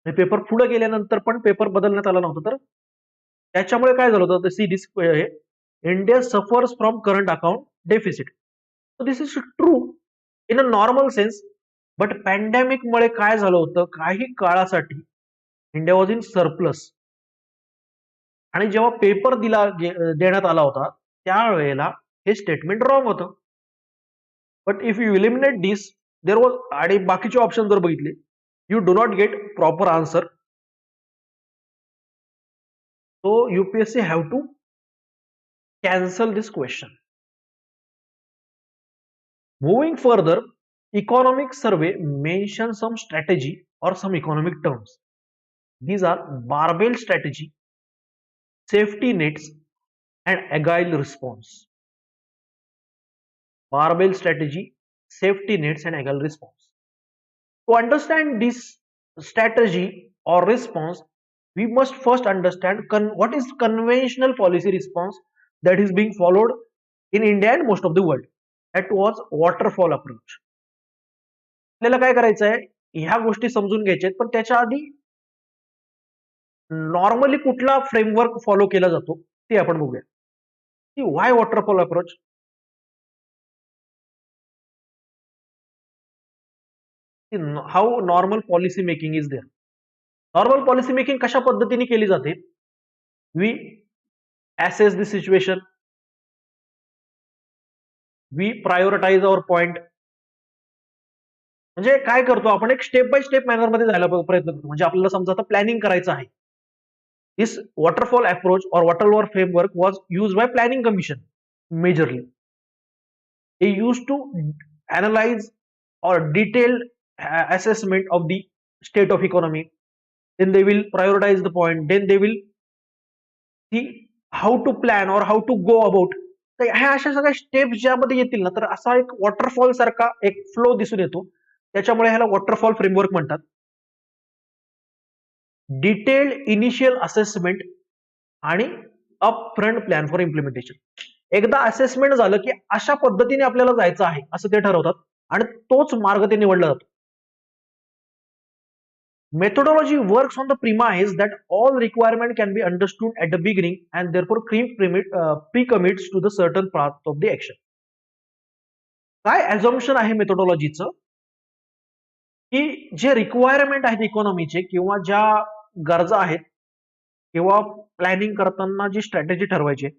पेपर पुढे गेल्यानंतर पण पेपर बदलण्यात आला नव्हता. तर त्याच्यामुळे काय झालं होतं, see this India suffers from current account deficit. This is true in a normal sense, but pandemic मुळे काय झालं होतं, काही काळासाठी इंडिया वॉज इन सरप्लस. आणि जेव्हा पेपर देण्यात आला होता त्यावेळेला हे स्टेटमेंट रॉंग होतं. But if you eliminate this, there was, आणि बाकीचे ऑप्शन जर बघितले, you do not get proper answer. So UPSC have to cancel this question. Moving further, economic survey mentions some strategy or some economic terms. These are barbell strategy, safety nets, and agile response. Barbell strategy, safety nets, and agile response. To understand this strategy or response, we must first understand what is conventional policy response that is being followed in India and most of the world. That was waterfall approach. आपल्याला काय करायचं आहे, ह्या गोष्टी समजून घ्यायच्या आहेत, पण त्याच्या आधी नॉर्मली कुठला फ्रेमवर्क फॉलो केला जातो ते आपण बघूया. की why waterfall approach. How normal policy making is there. Normal policy making कशा पद्धतीने केली जाते. We assess the situation, we prioritize our point. म्हणजे काय करतो आपण, एक स्टेप बाय स्टेप मॅनर मध्ये जायला प्रयत्न करतो. म्हणजे आपल्याला समजा आता प्लॅनिंग करायचं आहे. दिस वॉटरफॉल अप्रोच और waterfall framework was use by planning commission majorly. They used to analyze or detailed assessment of the state of economy. Then they will prioritize the point. Then they will see how to plan or how to go about. तर ह्या अशा सगळ्या steps ज्यामध्ये येतील ना, तर असा एक वॉटरफॉल सारखा एक फ्लो दिसून येतो. त्याच्यामुळे ह्याला वॉटरफॉल फ्रेमवर्क म्हणतात. डिटेल्ड इनिशियल असेसमेंट आणि up front plan for implementation. एकदा असेसमेंट झालं की अशा पद्धतीने आपल्याला जायचं आहे असं ते ठरवतात आणि तोच मार्ग ते निवडला जातो. Methodology works on the premise that all requirement can be understood at the beginning and therefore pre-commits to the certain path of the action. काय assumption आहे मेथोडॉलॉजीचं, की जे रिक्वायरमेंट आहेत इकॉनॉमीचे किंवा ज्या गरजा आहेत किंवा प्लॅनिंग करताना जी स्ट्रॅटेजी ठरवायची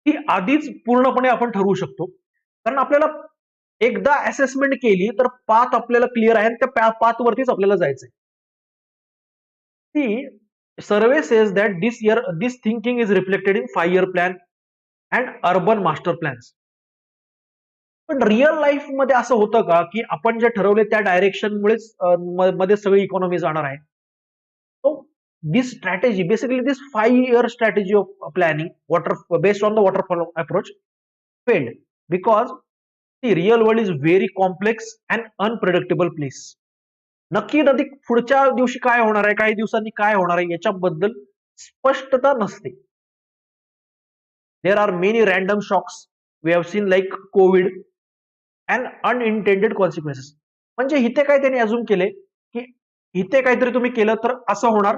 ती आधीच पूर्णपणे आपण ठरवू शकतो. कारण आपल्याला एकदा असेसमेंट केली तर पाथ आपल्याला क्लिअर आहे, त्या पाथ वरतीच आपल्याला जायचंय. ती survey says that this thinking is reflected in 5-year plan and urban master plans. पण रिअल लाईफ मध्ये असं होतं का, की आपण जे ठरवले त्या डायरेक्शन मुळेच मध्ये सगळी इकॉनॉमी जाणार आहे. So this strategy, basically this 5-year strategy of planning based on the waterfall approach failed because the real world is very complex and unpredictable place. नक्की पुढच्या दिवशी काय होणार आहे, काही दिवसांनी काय होणार आहे याच्याबद्दल स्पष्टता नसते. There are many random shocks we have seen like COVID and unintended consequences. म्हणजे इथे काय त्यांनी अजून केले, की इथे काहीतरी तुम्ही केलं तर असं होणार,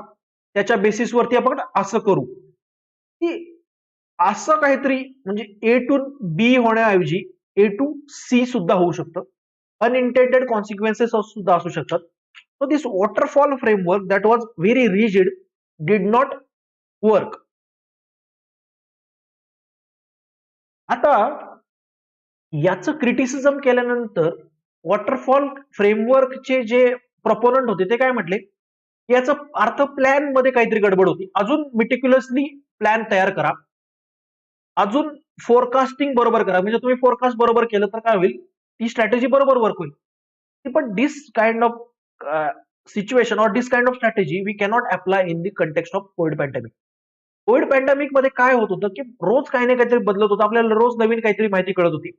त्याच्या बेसिसवरती आपण असं करू. की असं काहीतरी म्हणजे A to B होण्याऐवजी A to C सुद्धा होऊ शकतं. अनइंटेंडेड कॉन्सिक्वेन्सेस सुद्धा असू शकतात. So this waterfall framework that was very rigid did not work. आता याचं क्रिटिसिझम केल्यानंतर वॉटरफॉल फ्रेमवर्कचे जे प्रपोनंट होते ते काय म्हटले, की याचा अर्थ प्लॅन मध्ये काहीतरी गडबड होती, अजून मिटिक्युलसली प्लॅन तयार करा, अजून फोरकास्टिंग बरोबर करा. म्हणजे तुम्ही फोरकास्ट बरोबर केलं तर काय होईल, ती स्ट्रॅटेजी बरोबर वर्क होईल. पण दिस काइंड ऑफ सिच्युएशन और this kind of strategy we cannot apply in the context of Covid pandemic. Covid pandemic मध्ये काय होत होतं, की रोज काही ना काहीतरी बदलत होतं, आपल्याला रोज नवीन काहीतरी माहिती कळत होती.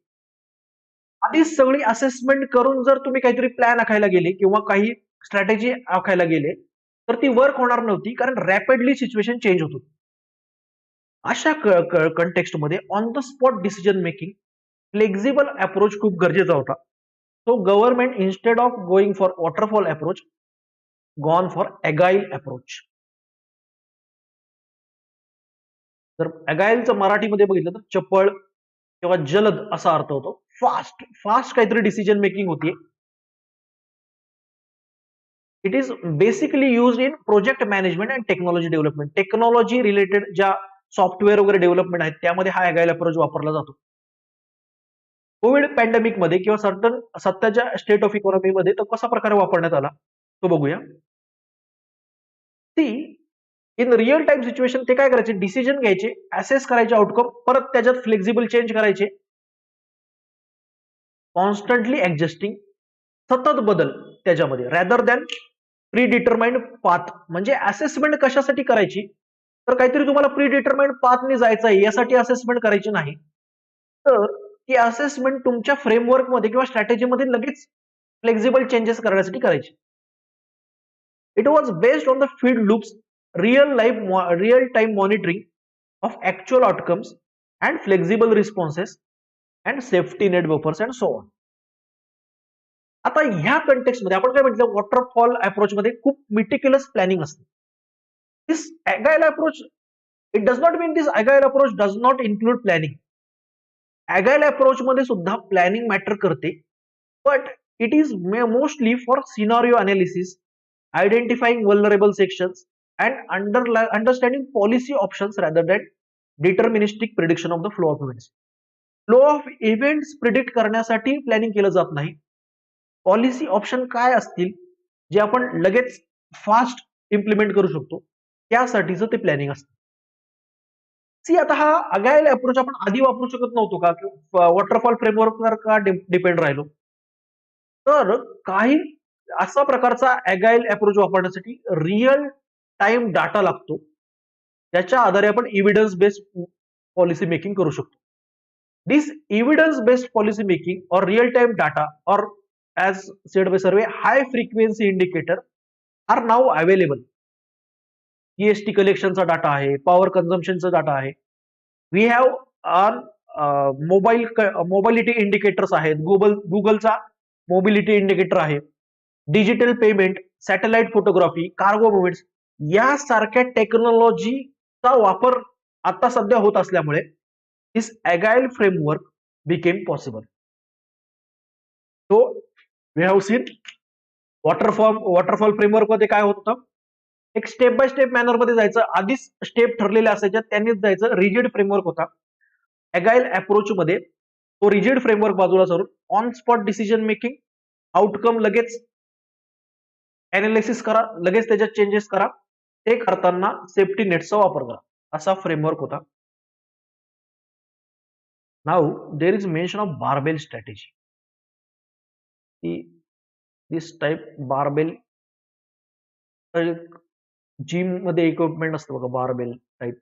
आधीच सगळी असेसमेंट करून जर तुम्ही काहीतरी प्लॅन आखायला गेले किंवा काही स्ट्रॅटेजी आखायला गेले तर ती वर्क होणार नव्हती, कारण रॅपिडली सिच्युएशन चेंज होत होती. अशा कंटेक्स्टमध्ये on the spot decision making, flexible approach खूप गरजेचा होता. So government instead of going for waterfall approach gone for agile approach. जर अगाईलचं मराठीमध्ये बघितलं तर चपळ किंवा जलद असा अर्थ होतो. फास्ट फास्ट काहीतरी डिसिजन मेकिंग होती. It is basically use in project management and technology development. Technology related ज्या सॉफ्टवेअर वगैरे डेव्हलपमेंट आहेत त्यामध्ये हा अगाईल अप्रोच वापरला जातो. कोविड पॅन्डेमिक मध्ये किंवा सर्टन सध्याच्या स्टेट ऑफ इकॉनॉमीमध्ये तो कसा प्रकारे वापरण्यात आला तो बघूया. ती इन रिअल टाइम सिच्युएशन ते काय करायचे, डिसिजन घ्यायचे, असेस करायचे आउटकम, परत त्याच्यात फ्लेक्झिबल चेंज करायचे, कॉन्स्टंटली ऍडजस्टिंग, सतत बदल त्याच्यामध्ये, rather than pre determined path. म्हणजे असेसमेंट कशासाठी करायची, तर काहीतरी तुम्हाला प्री डिटरमाइंड पाथने जायचं आहे यासाठी असेसमेंट करायची नाही, तर ती असेसमेंट तुमच्या फ्रेमवर्कमध्ये किंवा स्ट्रॅटेजीमध्ये लगेच फ्लेक्झिबल चेंजेस करण्यासाठी करायची. It was based on the field loops, real time monitoring of actual outcomes and flexible responses and safety net buffers and so on. आता ह्या कंटेक्स्ट मध्ये आपण काय म्हटलं, वॉटरफॉल अप्रोच मध्ये खूप मिटिक्युलस प्लॅनिंग असते. This agile approach, it does not mean this agile approach does not include planning. Agile approach मध्ये सुद्धा प्लॅनिंग मॅटर करते, but it is mostly for scenario analysis, identifying vulnerable sections and understanding policy options rather than deterministic prediction of the flow of events. Flow of events predict करण्यासाठी planning केलं जात नाही. Policy option काय असतील जे आपण लगेच fast implement करू शकतो त्यासाठीचं ते प्लॅनिंग असतं. सी आता हा अगाईल अप्रोच आपण आधी वापरू शकत नव्हतो का, वॉटरफॉल फ्रेमवर्कवर का डिपेंड राहिलो, तर काही असा प्रकारचा अगाईल अप्रोच वापरण्यासाठी रिअल टाइम डाटा लागतो, त्याच्या आधारे आपण इव्हिडन्स बेस्ड पॉलिसी मेकिंग करू शकतो. This evidence based policy making और रिअल टाइम डाटा और as said by survey high frequency indicator are now available. GST कलेक्शनचा डाटा आहे, पॉवर कन्झम्पशनचा डाटा आहे, we have on mobility indicators आहेत, गुगलचा मोबिलिटी इंडिकेटर आहे, digital payment, satellite photography, cargo movements यासारख्या टेक्नॉलॉजीचा वापर आता सध्या होत असल्यामुळे this agile framework became possible. So we have seen waterfall framework मध्ये काय होत होतं, एक स्टेप बाय स्टेप मॅनर मध्ये जायचं, आधीच स्टेप ठरलेल्या असायच्या त्यांनीच जायचं, रिजिड फ्रेमवर्क होता. अगाईल अप्रोच मध्ये तो रिजिड फ्रेमवर्क बाजूला सोडून on spot decision making, outcome लगेच अनालिसिस करा, लगेच त्याच्यात चेंजेस करा, ते करताना सेफ्टी नेटचा वापर करा, असा फ्रेमवर्क होता. Now there is mention of barbell strategy. This type barbell gym मध्ये इक्विपमेंट असतं बघा, barbell type.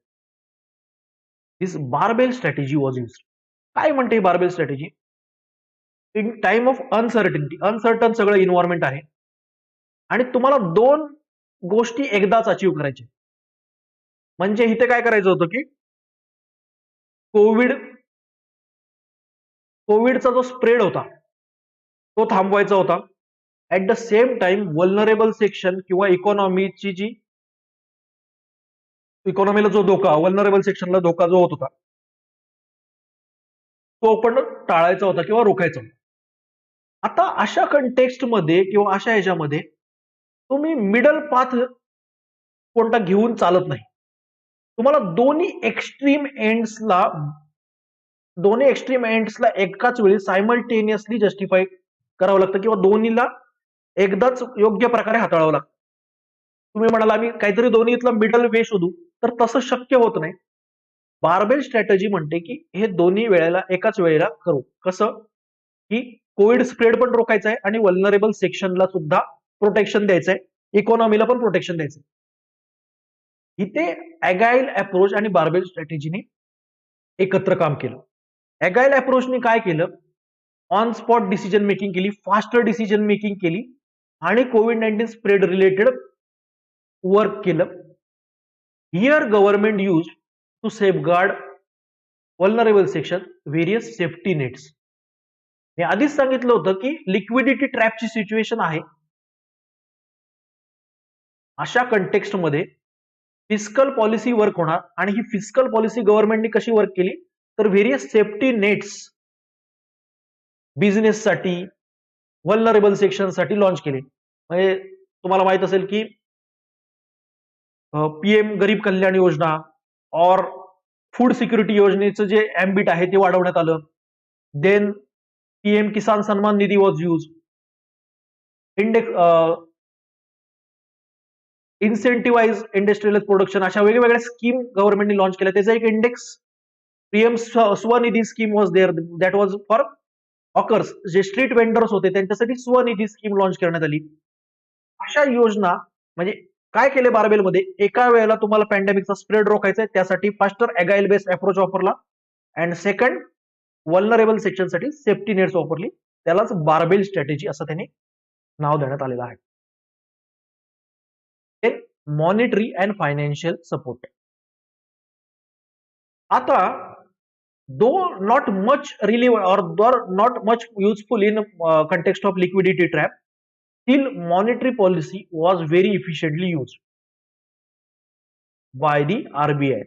This barbell strategy was use. काय म्हणते barbell strategy, in time of uncertainty, uncertain सगळं इन्व्हायरमेंट आहे आणि तुम्हाला दोन गोष्टी एकदाच अचीव्ह करायचे. म्हणजे इथे काय करायचं होतं की कोविडचा जो स्प्रेड होता तो थांबवायचा होता. At the same time vulnerable section किंवा इकॉनॉमीला जो धोका, वल्नरेबल सेक्शनला धोका जो होत होता तो पण टाळायचा होता किंवा रोखायचा होता. आता अशा कंटेक्स्ट मध्ये किंवा अशा ह्याच्यामध्ये तुम्ही मिडल पाथ कोणता घेऊन चालत नाही. तुम्हाला दोन्ही एक्स्ट्रीम एंड्सला दोन्ही एक्स्ट्रीम एंड्सला एकाच वेळी सायमल्टेनियसली जस्टिफाय करावं लागतं किंवा दोन्हीला एकदाच योग्य प्रकारे हाताळावं लागतं. तुम्ही म्हणाला आम्ही काहीतरी दोन्हीतला मिडल वे शोधू, तर तसं शक्य होत नाही. बार्बेल स्ट्रॅटेजी म्हणते की हे दोन्ही वेळेला एकाच वेळेला करू. कसं की कोविड स्प्रेड पण रोखायचा आहे आणि वल्नरेबल सेक्शनला सुद्धा प्रोटेक्शन द्यायचंय, इकॉनॉमीला पण प्रोटेक्शन द्यायचंय. इथे अगाईल अप्रोच आणि बार्बेल स्ट्रॅटेजीने एकत्र काम केलं. अगाईल अप्रोचने काय केलं, ऑन स्पॉट डिसिजन मेकिंग केली, फास्टर डिसिजन मेकिंग केली आणि कोविड-19 स्प्रेड रिलेटेड वर्क केलं. Here government use to safeguard vulnerable section various safety nets. मी आधीच सांगितलं होतं की लिक्विडिटी ट्रॅपची सिच्युएशन आहे. अशा कंटेक्स्टमध्ये फिस्कल पॉलिसी वर्क होणार आणि ही फिस्कल पॉलिसी गव्हर्नमेंटने कशी वर्क केली, तर व्हेरियस सेफ्टी नेट्स बिझनेससाठी, वल्नरेबल सेक्शनसाठी लॉन्च केले. म्हणजे तुम्हाला माहित असेल की पीएम गरीब कल्याण योजना और फूड सिक्युरिटी योजनेचं जे एम्बिट आहे ते वाढवण्यात आलं. Then PM Kisan Samman Nidhi was use. Index incentivise industrial production, अशा वेगवेगळ्या स्कीम गव्हर्नमेंटने लॉन्च केल्या. त्याचा एक index PM Svanidhi scheme was there, that was for hawkers, जे स्ट्रीट वेंडर्स होते त्यांच्यासाठी स्वनिधी स्कीम लॉन्च करण्यात आली. अशा योजना म्हणजे काय केले बार्बेलमध्ये, एका वेळेला तुम्हाला पॅन्डेमिकचा स्प्रेड रोखायचा आहे, त्यासाठी फास्टर अगाईल बेस्ड अप्रोच वापरला अँड सेकंड वल्नरेबल सेक्शनसाठी सेफ्टी नेट्स वापरली. त्यालाच बार्बेल स्ट्रॅटेजी असं त्यांनी नाव देण्यात आलेलं आहे. Monetary and financial support. आता though not much relevant or not much useful in context of liquidity trap, still monetary policy was very efficiently used by the RBI.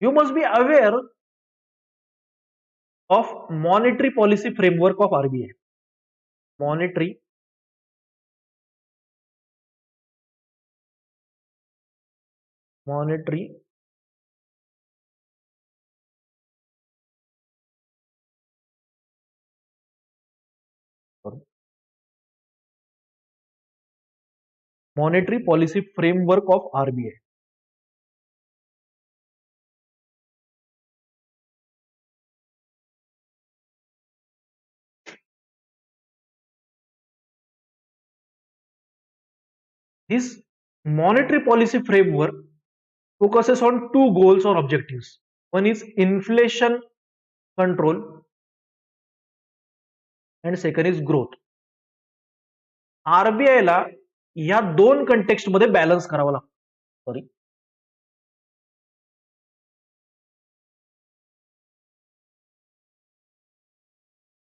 You must be aware of monetary policy framework of RBI. Monetary monetary policy framework of RBI. This monetary policy framework focuses on two goals or objectives. One is inflation control and second is growth. RBI ला या दोन context मध्ये balance करावा लागतो. Sorry,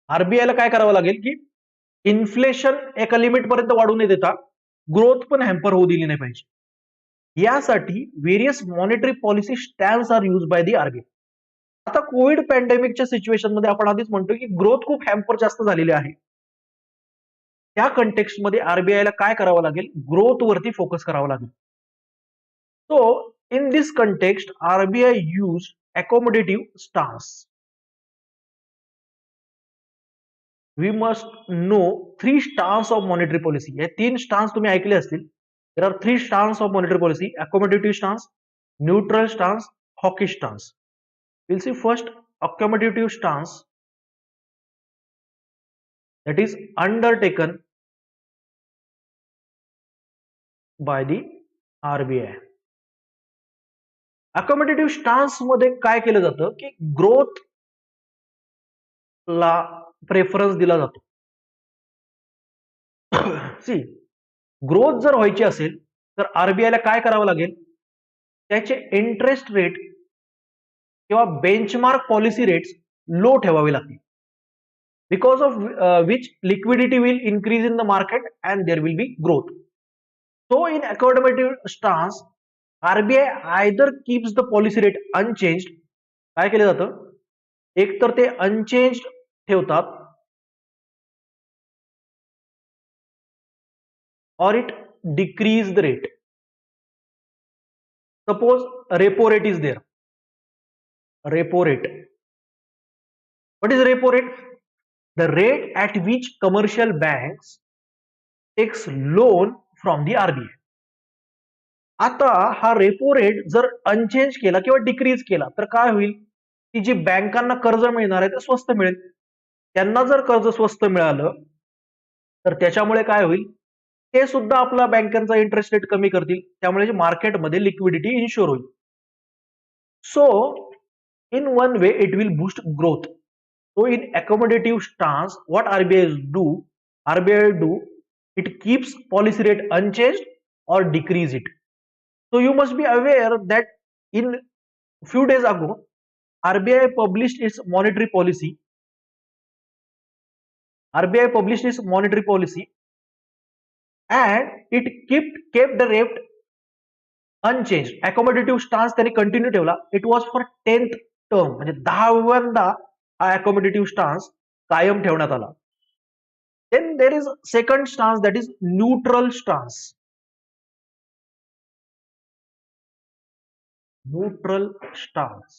RBI ला काय करावं लागेल की inflation एका लिमिट पर्यंत वाढू न देता ग्रोथ पण हॅम्पर होऊ दिली नाही पाहिजे. यासाठी various monetary policy stamps are used by the RBI. आता कोविड पॅन्डेमिकच्या सिच्युएशन मध्ये आपण आधीच म्हणतो की ग्रोथ खूप हॅम्पर जास्त झालेली आहे. त्या कंटेक्स्ट मध्ये आरबीआय ला काय करावं लागेल, ग्रोथ वरती फोकस करावं लागेल. So in this context RBI use accommodative stance. We must know three stance of monetary policy. हे तीन स्टान्स तुम्ही ऐकले असतील. There are three stance of monetary policy: accommodative stance, neutral stance, hawkish stance. We'll see first accommodative stance, that is undertaken by the RBI. accommodative stance मध्ये काय केलं जातं की ग्रोथ ला प्रेफरन्स दिला जातो. सी, ग्रोथ जर व्हायची असेल तर आरबीआय ला काय करावं लागेल, त्याचे इंटरेस्ट रेट किंवा बेंचमार्क पॉलिसी रेट्स लो ठेवावे लागतील. because of which liquidity will increase in the market and there will be growth. So in accommodative stance, RBI either keeps the policy rate unchanged, काय केलं जातं, एक तर ते अनचेंज ठेवतात, or it decrease the rate. Suppose repo rate is there, repo rate. What is repo rate? The rate at which commercial banks takes loan from the RBI. आता हा repo rate जर अनचेंज केला किंवा decrease केला तर काय होईल की जी बँकांना कर्ज मिळणार आहे ते स्वस्त मिळेल. त्यांना जर कर्ज स्वस्त मिळालं तर त्याच्यामुळे काय होईल, ते सुद्धा आपला बँकांचा इंटरेस्ट रेट कमी करतील, त्यामुळे मार्केटमध्ये लिक्विडिटी इन्शुअर होईल. So in one way it will boost growth. So in accommodative stance, what RBI do, it keeps policy rate unchanged or decrease it. So you must be aware that in few days ago, RBI published its monetary policy. RBI published its monetary policy and it kept the rate unchanged. Accommodative stance त्यांनी continue ठेवला. It was for 10th term, म्हणजे 10व्यांदा हा accommodative stance कायम ठेवण्यात आला. Then there is second stance, that is neutral stance. Neutral stance.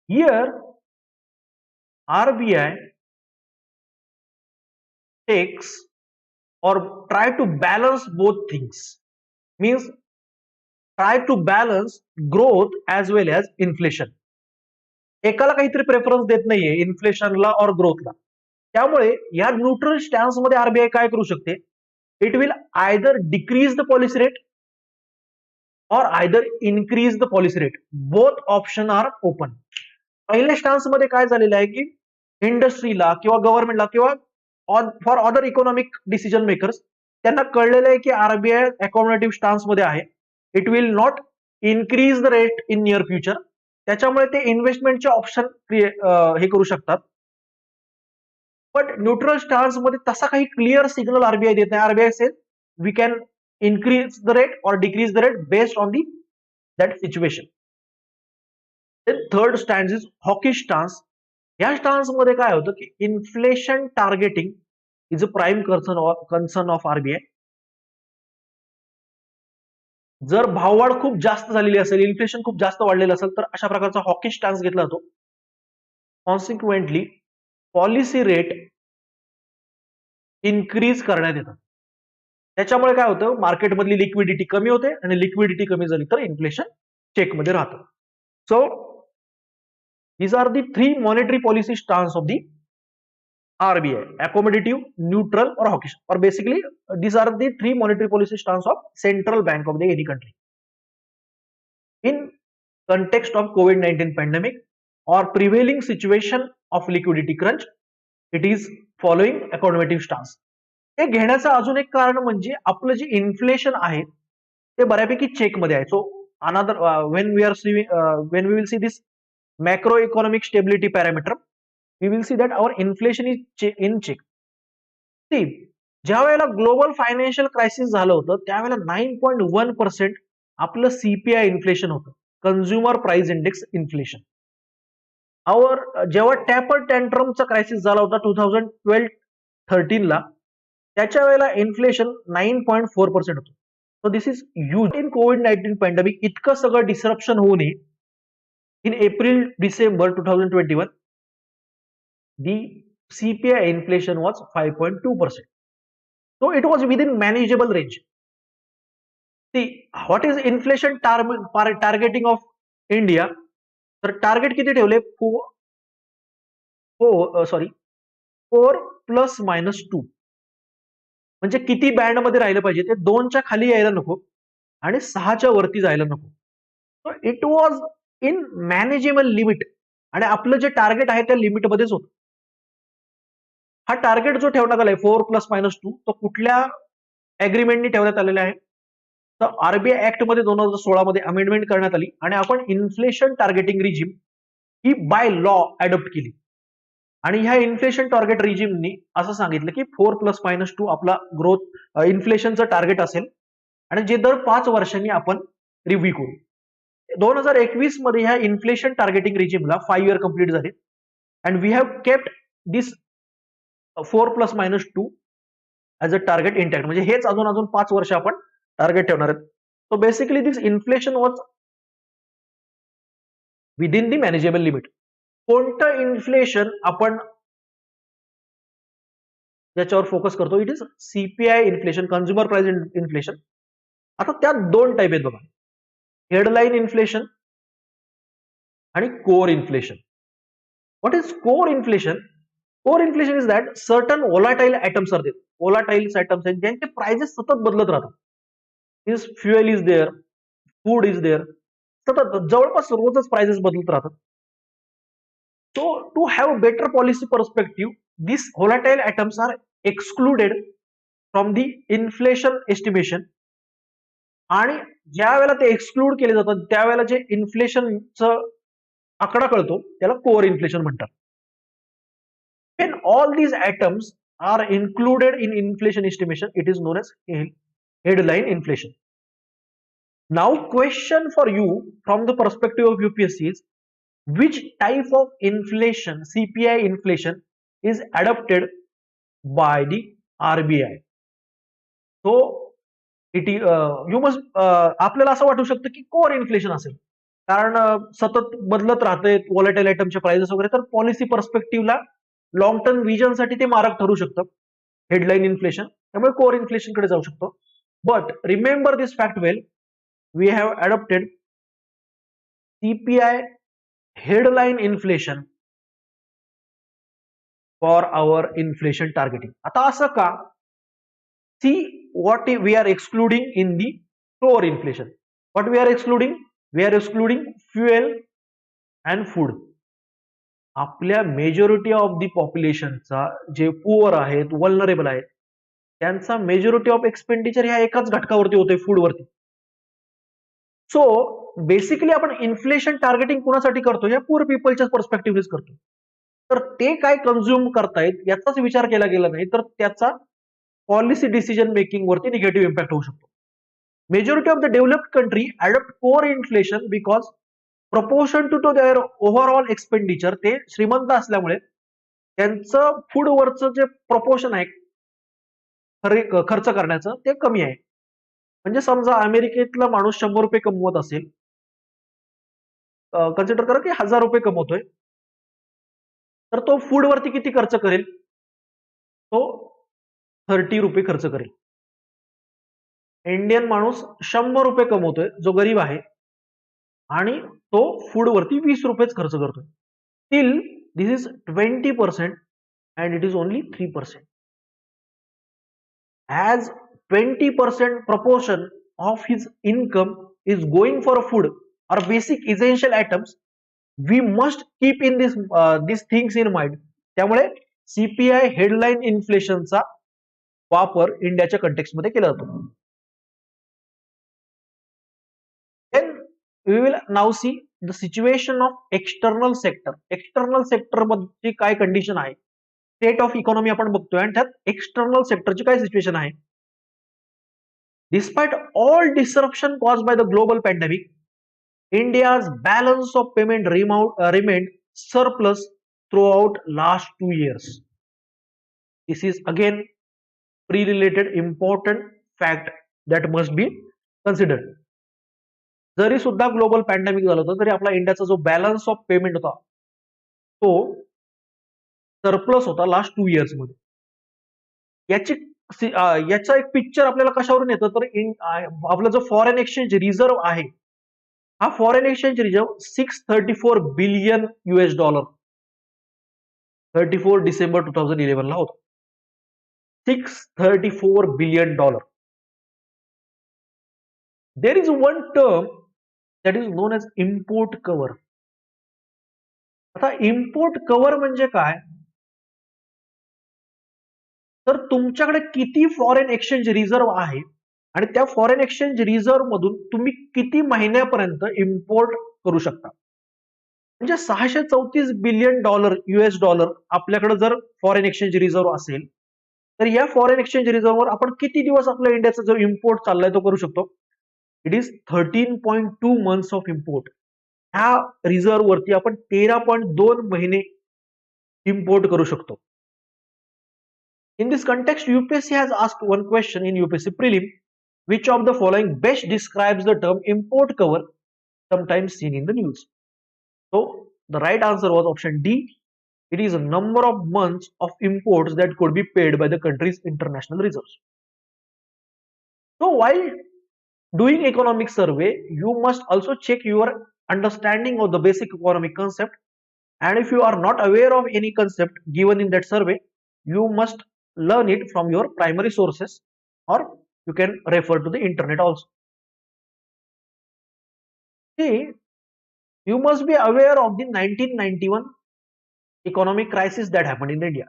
Here RBI takes or try to balance both things, means try to balance growth as well as inflation. एकाला काहीतरी preference देत नाहीये, इन्फ्लेशनला और ग्रोथला. त्यामुळे या न्यूट्रल स्टॅन्स मध्ये RBI काय करू शकते, it will either decrease the policy rate और either increase the policy rate. Both option are open. पहिल्या स्टॅन्स मध्ये काय झालेलं आहे की इंडस्ट्रीला किंवा गव्हर्नमेंटला किंवा for other economic decision makers त्यांना कळलेलं आहे की आरबीआय अकॉमोडेटिव्ह स्टान्स मध्ये आहे. It will not increase the rate in near future. त्याच्यामुळे ते इन्व्हेस्टमेंटचे ऑप्शन हे करू शकतात. बट न्यूट्रल स्टान्स मध्ये तसा काही क्लिअर सिग्नल आरबीआय देत नाही. RBI says we can increase the rate और decrease the rate based on the that situation. Then third stance is hawkish stance. या स्टान्स मध्ये काय होतं की inflation targeting is a prime concern of RBI. जर भाववाढ खूप जास्त झालेली असेल, इन्फ्लेशन खूप जास्त वाढलेलं असेल तर अशा प्रकारचा हॉकिश स्टॅन्स घेतला जातो. कॉन्सिक्वेंटली पॉलिसी रेट इन्क्रीज करण्यात येतात. त्याच्यामुळे काय होतं, मार्केटमधली लिक्विडिटी कमी होते आणि लिक्विडिटी कमी झाली तर इन्फ्लेशन चेकमध्ये राहतं. सो these are the three monetary policy stance of the RBI: accommodative, neutral or hawkish. Or basically these are the three monetary policy stance of central bank of the any country in context of COVID-19 pandemic or prevailing situation of liquidity crunch. It is following accommodative stance. हे घेण्याचं अजून एक कारण म्हणजे आपलं जे inflation आहे ते बऱ्यापैकी check मध्ये आहे. So another when we will see this macroeconomic stability parameter, we will see that our inflation is in check. See, ज्या वेळेला ग्लोबल फायनान्शियल क्रायसिस झालं होतं त्यावेळेला 9.1% आपलं सीपीआय इन्फ्लेशन होतं, कन्झ्युमर प्राइस इंडेक्स इन्फ्लेशन. जेव्हा टॅपर टँट्रमचा क्रायसिस झाला होता 2012-13 ला, त्याच्या वेळेला इन्फ्लेशन 9.4% होतं. So this is huge. In covid pandemic इतकं सगळं डिसरप्शन होऊ नये, in April-December 2021, the CPI inflation was 5.2%. So it was within manageable range. See, what is inflation targeting of India? तर टार्गेट किती ठेवले? 4 ± 2. म्हणजे किती बँड मध्ये राहिलं पाहिजे, ते 2च्या खाली यायला नको आणि 6च्या वरती जायला नको. So it was in manageable limit आणि आपलं जे टार्गेट आहे त्या लिमिटमध्येच होतं. हा टार्गेट जो ठेवण्यात आलाय 4 ± 2, तो कुठल्या अग्रीमेंटनी ठेवण्यात आलेला आहे? तर आरबीआय ऍक्ट मध्ये 2016 मध्ये अमेंडमेंट करण्यात आली आणि आपण inflation targeting regime he by law adopt केली. आणि ह्या इन्फ्लेशन टार्गेट रिजिमनी असं सांगितलं की 4 ± 2 आपला ग्रोथ इन्फ्लेशनचं टार्गेट असेल आणि जे दर 5 वर्षांनी आपण रिव्ह्यू करू. 2021 मध्ये ह्या इन्फ्लेशन टार्गेटिंग रिजिमला 5 इयर कंप्लीट झाले and we have kept this 4 ± 2 as a target intact. म्हणजे हेच अजून 5 वर्ष आपण टार्गेट ठेवणार आहेत. So basically this inflation was within the manageable limit. कोणतं इन्फ्लेशन आपण ज्याच्यावर फोकस करतो, it is CPI inflation, consumer price inflation. आता त्यात दोन टाईप आहेत बघा, हेडलाईन इन्फ्लेशन आणि core inflation. What is core inflation? Core inflation is that certain volatile items are देत. व्होलाटाईल आयटम्स आहेत ज्यांचे प्राइजेस सतत बदलत राहतात. Means fuel is there, food is there, सतत जवळपास रोजच प्राइजेस बदलत राहतात. So to have better policy perspective, these volatile items are excluded from the inflation estimation. आणि ज्या वेळेला ते एक्सक्लूड केले जातात त्यावेळेला जे इन्फ्लेशनचा आकडा कळतो त्याला कोर इन्फ्लेशन म्हणतात. When all these items are included in inflation estimation, it is known as headline inflation. Now question for you from the perspective of UPSC is, which type of inflation, CPI inflation, is adopted by the RBI? So you must आपल्याला असं वाटू शकतं की core inflation असेल, कारण सतत बदलत राहते व्हॉलेटाईल आयटमचे प्राइसेस वगैरे, तर पॉलिसी पर्स्पेक्टिव्हला लॉंग टर्म विजनसाठी ते मारक ठरू शकतं हेडलाईन इन्फ्लेशन, त्यामुळे कोर इन्फ्लेशन कडे जाऊ शकतो. But remember this fact well, we have adopted CPI headline inflation for our inflation targeting. आता असं का? See what we are excluding in the core inflation. What we are excluding? We are excluding fuel and food. आपल्या majority of the पॉप्युलेशनचा जे poor आहेत, vulnerable आहेत, त्यांचा majority of expenditure ह्या एकाच घटकावरती होते, फूडवरती. सो बेसिकली आपण इन्फ्लेशन टार्गेटिंग कुणासाठी करतो? या पुअर पीपलच्या पर्स्पेक्टिव्हनेच करतो. तर ते काय कन्झ्युम करतायत याचाच विचार केला गेला नाही, तर त्याचा पॉलिसी डिसिजन मेकिंग वरती निगेटिव्ह इम्पॅक्ट होऊ शकतो. Majority of the developed country adopt core inflation because proportion to their overall expenditure, ते श्रीमंत असल्यामुळे त्यांचं फूडवरचं जे प्रपोर्शन आहे खर्च करण्याचं ते कमी आहे. म्हणजे समजा अमेरिकेतला माणूस 100 रुपये कमवत असेल, कन्सिडर करा की 1000 रुपये कमवतोय, तर तो फूडवरती किती खर्च करेल? तो 30 रुपये खर्च करेल. इंडियन माणूस 100 रुपये कमवतोय, जो गरीब आहे, आणि तो फूडवरती 20 रुपयेच खर्च करतोय. Steel this is 20% and it is only 3%. As 20% proportion of his income is going for food or basic essential items, we must keep in these things in mind. त्यामुळे CPI हेडलाईन इन्फ्लेशनचा वापर इंडियाच्या कंटेक्स्ट मध्ये केला जातो. Then we will now see the situation of external sector. External sector मध्ये काय condition आहे, state of economy आपण बघतोय, आणि त्यात एक्सटर्नल सेक्टरची काय सिच्युएशन आहे. Despite all disruption caused by the global pandemic, India's balance of payment remained surplus throughout last 2 years. This is again pre-related important fact that must be considered. जरी सुद्धा global pandemic झालं होतं तरी आपला इंडियाचा जो balance of payment होता तो surplus होता लास्ट 2 इयर्स मध्ये. याचा एक पिक्चर आपल्याला कशावरून येतं, तर आपला जो फॉरेन एक्सचेंज रिझर्व्ह आहे, हा foreign exchange reserve $634 billion 34 December 2011 ला होता. $634 billion. There is one term that is known as import cover. आता इम्पोर्ट कव्हर म्हणजे काय, तर तुमच्याकडे किती फॉरेन एक्सचेंज रिझर्व्ह आहे आणि त्या फॉरेन एक्सचेंज रिझर्व्ह मधून तुम्ही किती महिन्यापर्यंत इम्पोर्ट करू शकता. म्हणजे $634 बिलियन आपल्याकडे जर फॉरेन एक्सचेंज रिझर्व्ह असेल, तर या फॉरेन एक्सचेंज रिझर्व्हवर आपण किती दिवस आपल्या इंडियाचा जो इम्पोर्ट चाललाय तो करू शकतो. It is 13.2 months of import. ह्या रिझर्व्ह वरती आपण 13.2 महिने इम्पोर्ट करू शकतो. In this context, UPSC has asked one question in UPSC prelim, which of the following best describes the term import cover sometimes seen in the news. So the right answer was option D. It is a number of months of imports that could be paid by the country's international reserves. So while doing economic survey, you must also check your understanding of the basic economic concept. And if you are not aware of any concept given in that survey, you must learn it from your primary sources, or you can refer to the internet also. See, you must be aware of the 1991 economic crisis that happened in India.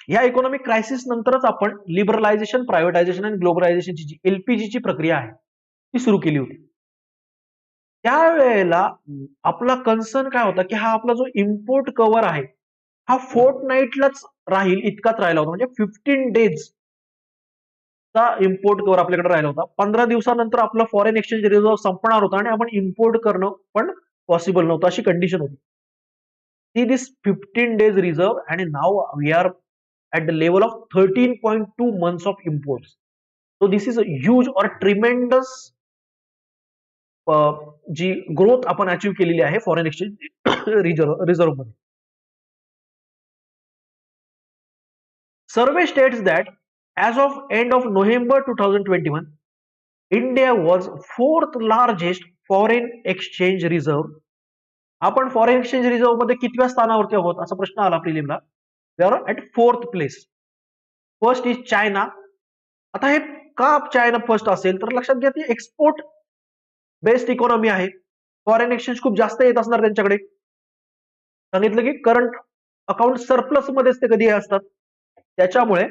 या economic crisis नंतरच आपण liberalisation, privatisation आणि ग्लोबलायझेशनची जी LPG ची प्रक्रिया आहे ती सुरू केली होती. त्यावेळेला आपला कन्सर्न काय होता की हा आपला जो इम्पोर्ट कव्हर आहे हा फोर्टनाईटलाच राहील इतकाच राहिला होता, म्हणजे 15 डेज चा इम्पोर्ट कव्हर आपल्याकडे राहिला होता. 15 दिवसानंतर आपला फॉरेन एक्सचेंज रिझर्व्ह संपणार होता आणि आपण इम्पोर्ट करणं पण पॉसिबल नव्हतं, अशी कंडिशन होती. See this 15 days reserve and now we are at the level of 13.2 months of imports. So this is a huge or tremendous जी ग्रोथ आपण अचीव्ह केलेली आहे फॉरेन एक्सचेंज रिझर्व्ह मध्ये. Survey states that as of end of November 2021, India was fourth largest foreign exchange reserve. आपण foreign exchange reserve मध्ये कितव्या स्थानावरती आहोत असा प्रश्न आला प्रिलिमला. We are at 4th place. First is China. आता हे का चायना फर्स्ट असेल तर लक्षात घ्या ती एक्सपोर्ट बेस्ड इकॉनॉमी आहे. फॉरेन एक्सचेंज खूप जास्त येत असणार त्यांच्याकडे. सांगितलं की करंट अकाउंट सरप्लस मध्येच ते कधी असतात, त्याच्यामुळे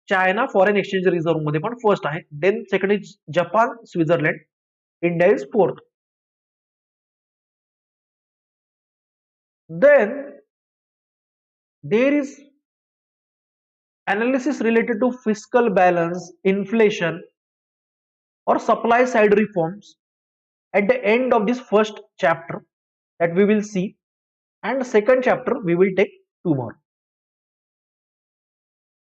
चायना फॉरेन एक्सचेंज रिझर्व्ह मध्ये पण फर्स्ट आहे. Then second is Japan, Switzerland, India is 4th. Then there is analysis related to fiscal balance, inflation, or supply side reforms at the end of this first chapter that we will see, and second chapter we will take 2 more.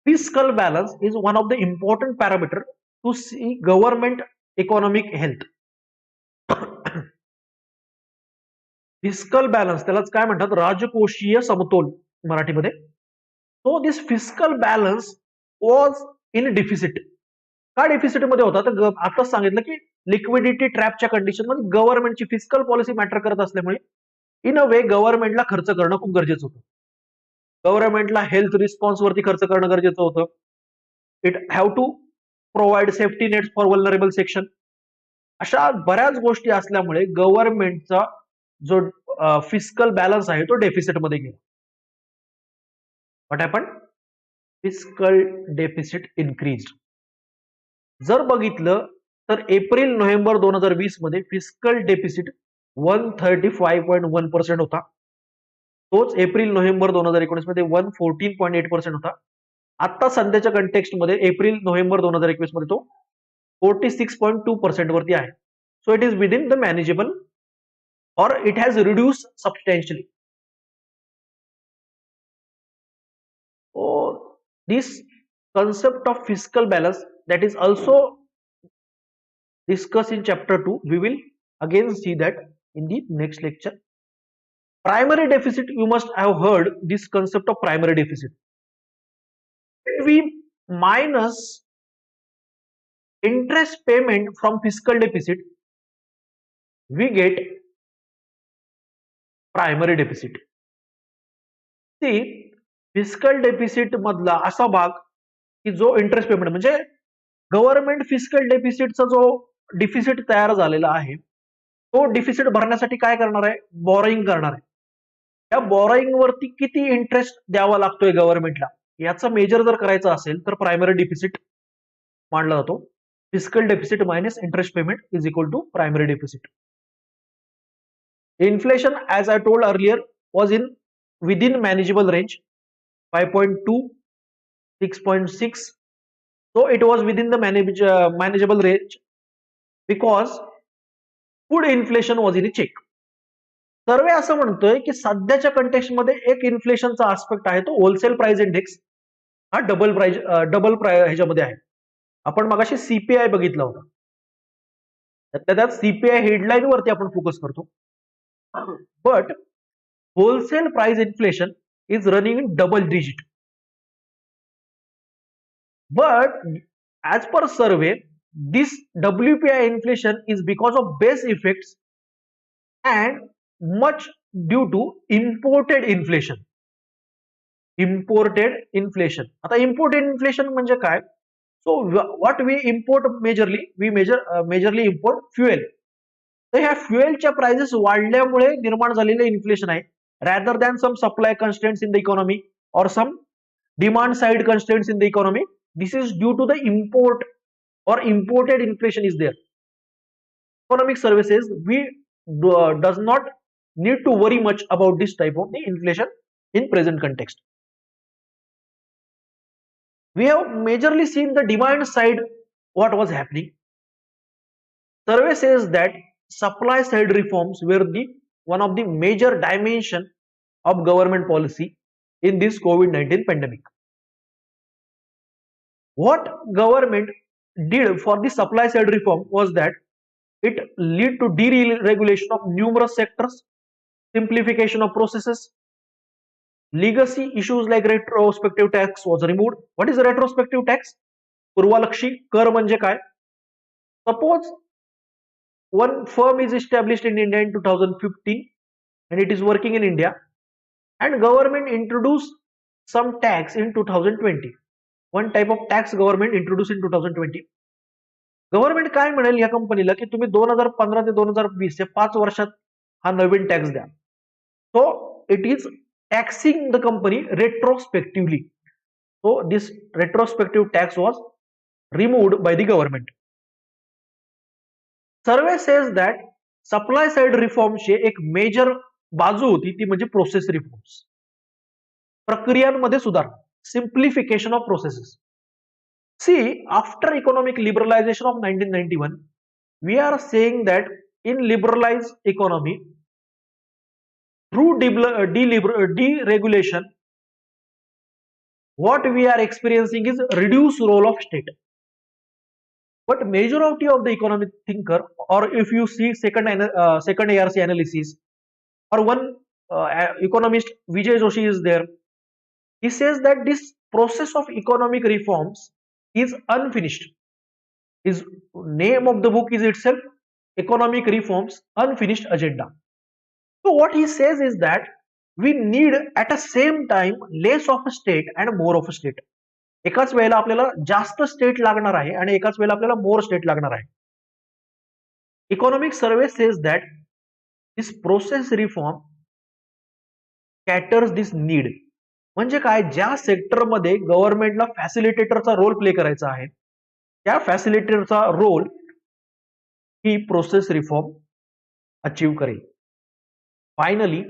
Fiscal balance is one of the important parameter to see government economic health. Fiscal balance त्यालाच काय म्हणतात, राजकोषीय समतोल मराठीमध्ये. So this fiscal balance was in deficit. का deficit मध्ये होता तर आताच सांगितलं की लिक्विडिटी ट्रॅपच्या कंडिशन मध्ये गव्हर्नमेंटची फिस्कल पॉलिसी मॅटर करत असल्यामुळे इन अ वे गव्हर्नमेंटला खर्च करणं खूप गरजेचं होतं. गव्हर्नमेंटला हेल्थ रिस्पॉन्स वरती खर्च करणं गरजेचं होतं. It have to provide safety nets for vulnerable section. अशा बऱ्याच गोष्टी असल्यामुळे गव्हर्नमेंटचा जो फिस्कल बॅलन्स आहे तो डेफिसिट मध्ये गेला. What happen? Fiscal deficit increase. जर बघितलं तर एप्रिल नोव्हेंबर 2020 मध्ये फिस्कल डेफिसिट 135.1% होता. तोच एप्रिल नोव्हेंबर 2019 मध्ये 114.8% होता. आता सध्याच्या कंटेक्स्ट मध्ये एप्रिल नोव्हेंबर 2021 मध्ये तो 46.2% वरती आहे. So it is within the manageable or it has reduced substantially. So this concept of fiscal balance that is also discussed in chapter 2. We will again see that in the next lecture. Primary deficit, you must have heard this concept of primary deficit. When we minus interest payment from fiscal deficit, we get primary deficit. ती fiscal deficit मधला असा भाग की जो interest payment म्हणजे government fiscal डेफिसिटचा जो deficit तयार झालेला आहे तो डिफिसिट भरण्यासाठी काय करणार आहे, बॉरोइंग करणार आहे. त्या बॉरोइंग वरती किती इंटरेस्ट द्यावा लागतोय गव्हर्नमेंटला याचा मेजर जर करायचं असेल तर प्रायमरी डिफिसिट मानला जातो. Fiscal deficit minus interest payment is equal to primary deficit. Inflation, as I told earlier, was within manageable range, 5.2, 6.6. So it was within the manageable range because food inflation was in check. सर्वे असं म्हणतोय की सध्याच्या context मध्ये एक इन्फ्लेशनचा aspect आहे तो wholesale price index. हा double ह्याच्यामध्ये आहे. आपण मगाशी सीपीआय बघितला होता, त्यात सीपीआय हेडलाईन वरती आपण फोकस करतो. But wholesale price inflation is running in double digit. But as per survey, this WPI inflation is because of base effects and much due to imported inflation. Imported inflation. आता imported inflation म्हणजे काय? So what we import majorly, we majorly import fuel. तर ह्या fuelच्या prices वाढल्यामुळे निर्माण झालेले inflation आहे, rather than some supply constraints in the economy or some demand side constraints in the economy. This is due to the import or imported inflation is there. Economic services, we does not need to worry much about this type of the inflation in present context. We have majorly seen the demand side what was happening. Survey says that supply side reforms were the one of the major dimension of government policy in this COVID-19 pandemic. What government did for the supply side reform was that it led to deregulation of numerous sectors, simplification of processes, legacy issues like retrospective tax was removed. What is retrospective tax? पूर्वालक्षी कर म्हणजे काय? Suppose one firm is established in India in 2015 and it is working in India, and government introduced some tax in 2020. One type of tax government introduced in 2020. Government काय म्हणेल या कंपनीला की तुम्ही 2015 ते 2020 या 5 वर्षात हा नवीन टॅक्स द्या. So it is taxing the company retrospectively. So this retrospective tax was removed by the government. Survey says that supply side reformची एक मेजर बाजू होती ती म्हणजे प्रोसेस रिफॉर्म्स. प्रक्रियांमध्ये सुधारणा, simplification of processes. See, after economic liberalization of 1991, we are saying that in liberalized economy, through deregulation, what we are experiencing is reduced role of state. But majority of the economic thinker, or if you see second ARC analysis, or one economist Vijay Joshi is there, he says that this process of economic reforms is unfinished. His name of the book is itself Economic Reforms Unfinished Agenda. So what he says is that we need at the same time less of a state and more of a state. एकाच वेळेला आपल्याला जास्त state लागणार आहे आणि एकाच वेळेला आपल्याला मोर स्टेट लागणार आहे. Economic survey says that this process reform caters this need. म्हणजे काय, ज्या सेक्टरमध्ये गव्हर्नमेंटला फॅसिलिटेटरचा रोल प्ले करायचा आहे त्या फॅसिलिटेटरचा रोल ही प्रोसेस रिफॉर्म अचीव करेल. Finally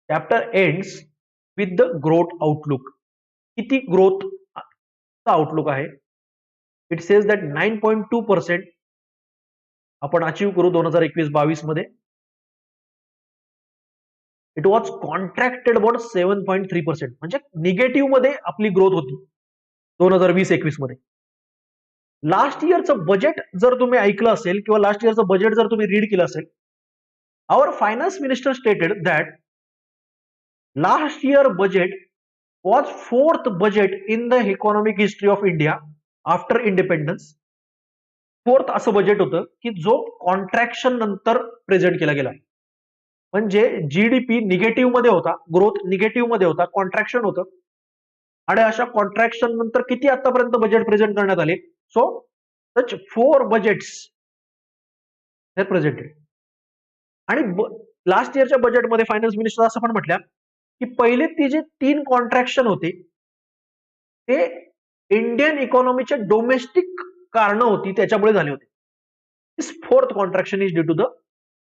chapter ends with the growth outlook. किती ग्रोथ आउटलुक आहे? इट सेज दॅट 9.2% आपण अचीव करू 2021-22 मध्ये. इट वॉज कॉन्ट्रॅक्टेड अबाउट 7.3%, म्हणजे निगेटिव्ह मध्ये आपली ग्रोथ होती 2020-21 मध्ये. लास्ट इयरचं बजेट जर तुम्ही ऐकलं असेल किंवा लास्ट इयरचं बजेट जर तुम्ही रीड केलं असेल, our finance minister stated that last year budget was fourth budget in the economic history of India after independence. Fourth असं बजेट होतं की जो कॉन्ट्रॅक्शन नंतर प्रेझेंट केला गेला. म्हणजे जीडीपी निगेटिव्ह मध्ये होता, ग्रोथ निगेटिव्ह मध्ये होता, कॉन्ट्रॅक्शन होतं, आणि अशा कॉन्ट्रॅक्शन नंतर किती आतापर्यंत बजेट प्रेझेंट करण्यात आले. सो सच 4 बजेट्स प्रेझेंटेड. आणि लास्ट इयरच्या बजेटमध्ये फायनान्स मिनिस्टर असं पण म्हटलं की पहिले ती जे 3 कॉन्ट्रॅक्शन होते ते इंडियन इकॉनॉमीच्या डोमेस्टिक कारण होती त्याच्यामुळे झाले होते. This fourth contraction is due to the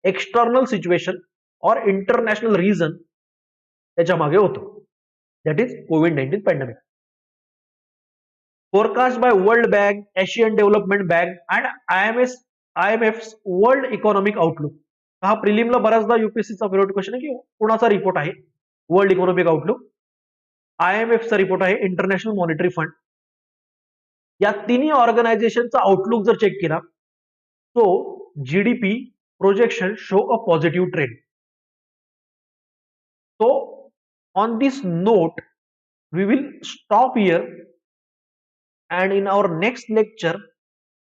external situation और इंटरनॅशनल रिझन त्याच्या मागे होतं, दॅट इज कोविड-19 pandemic. Forecast by World Bank, Asian Development Bank and IMF's World Economic Outlook. हा प्रिलिमला बऱ्याचदा युपीएससीचा फेवरेट क्वेश्चन आहे की कोणाचा रिपोर्ट आहे? वर्ल्ड इकॉनॉमिक आउटलुक, IMFचा रिपोर्ट आहे, इंटरनॅशनल मॉनिटरी फंड. या तिन्ही ऑर्गनायझेशनचा आउटलुक जर चेक केला तो GDP projection show a positive trend. So on this note, we will stop here, and in our next lecture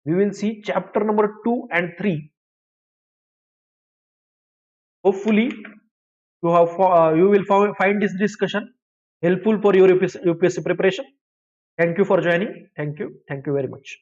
we will see chapter number 2 and 3. Hopefully you will find this discussion helpful for your UPSC preparation. Thank you for joining. Thank you very much.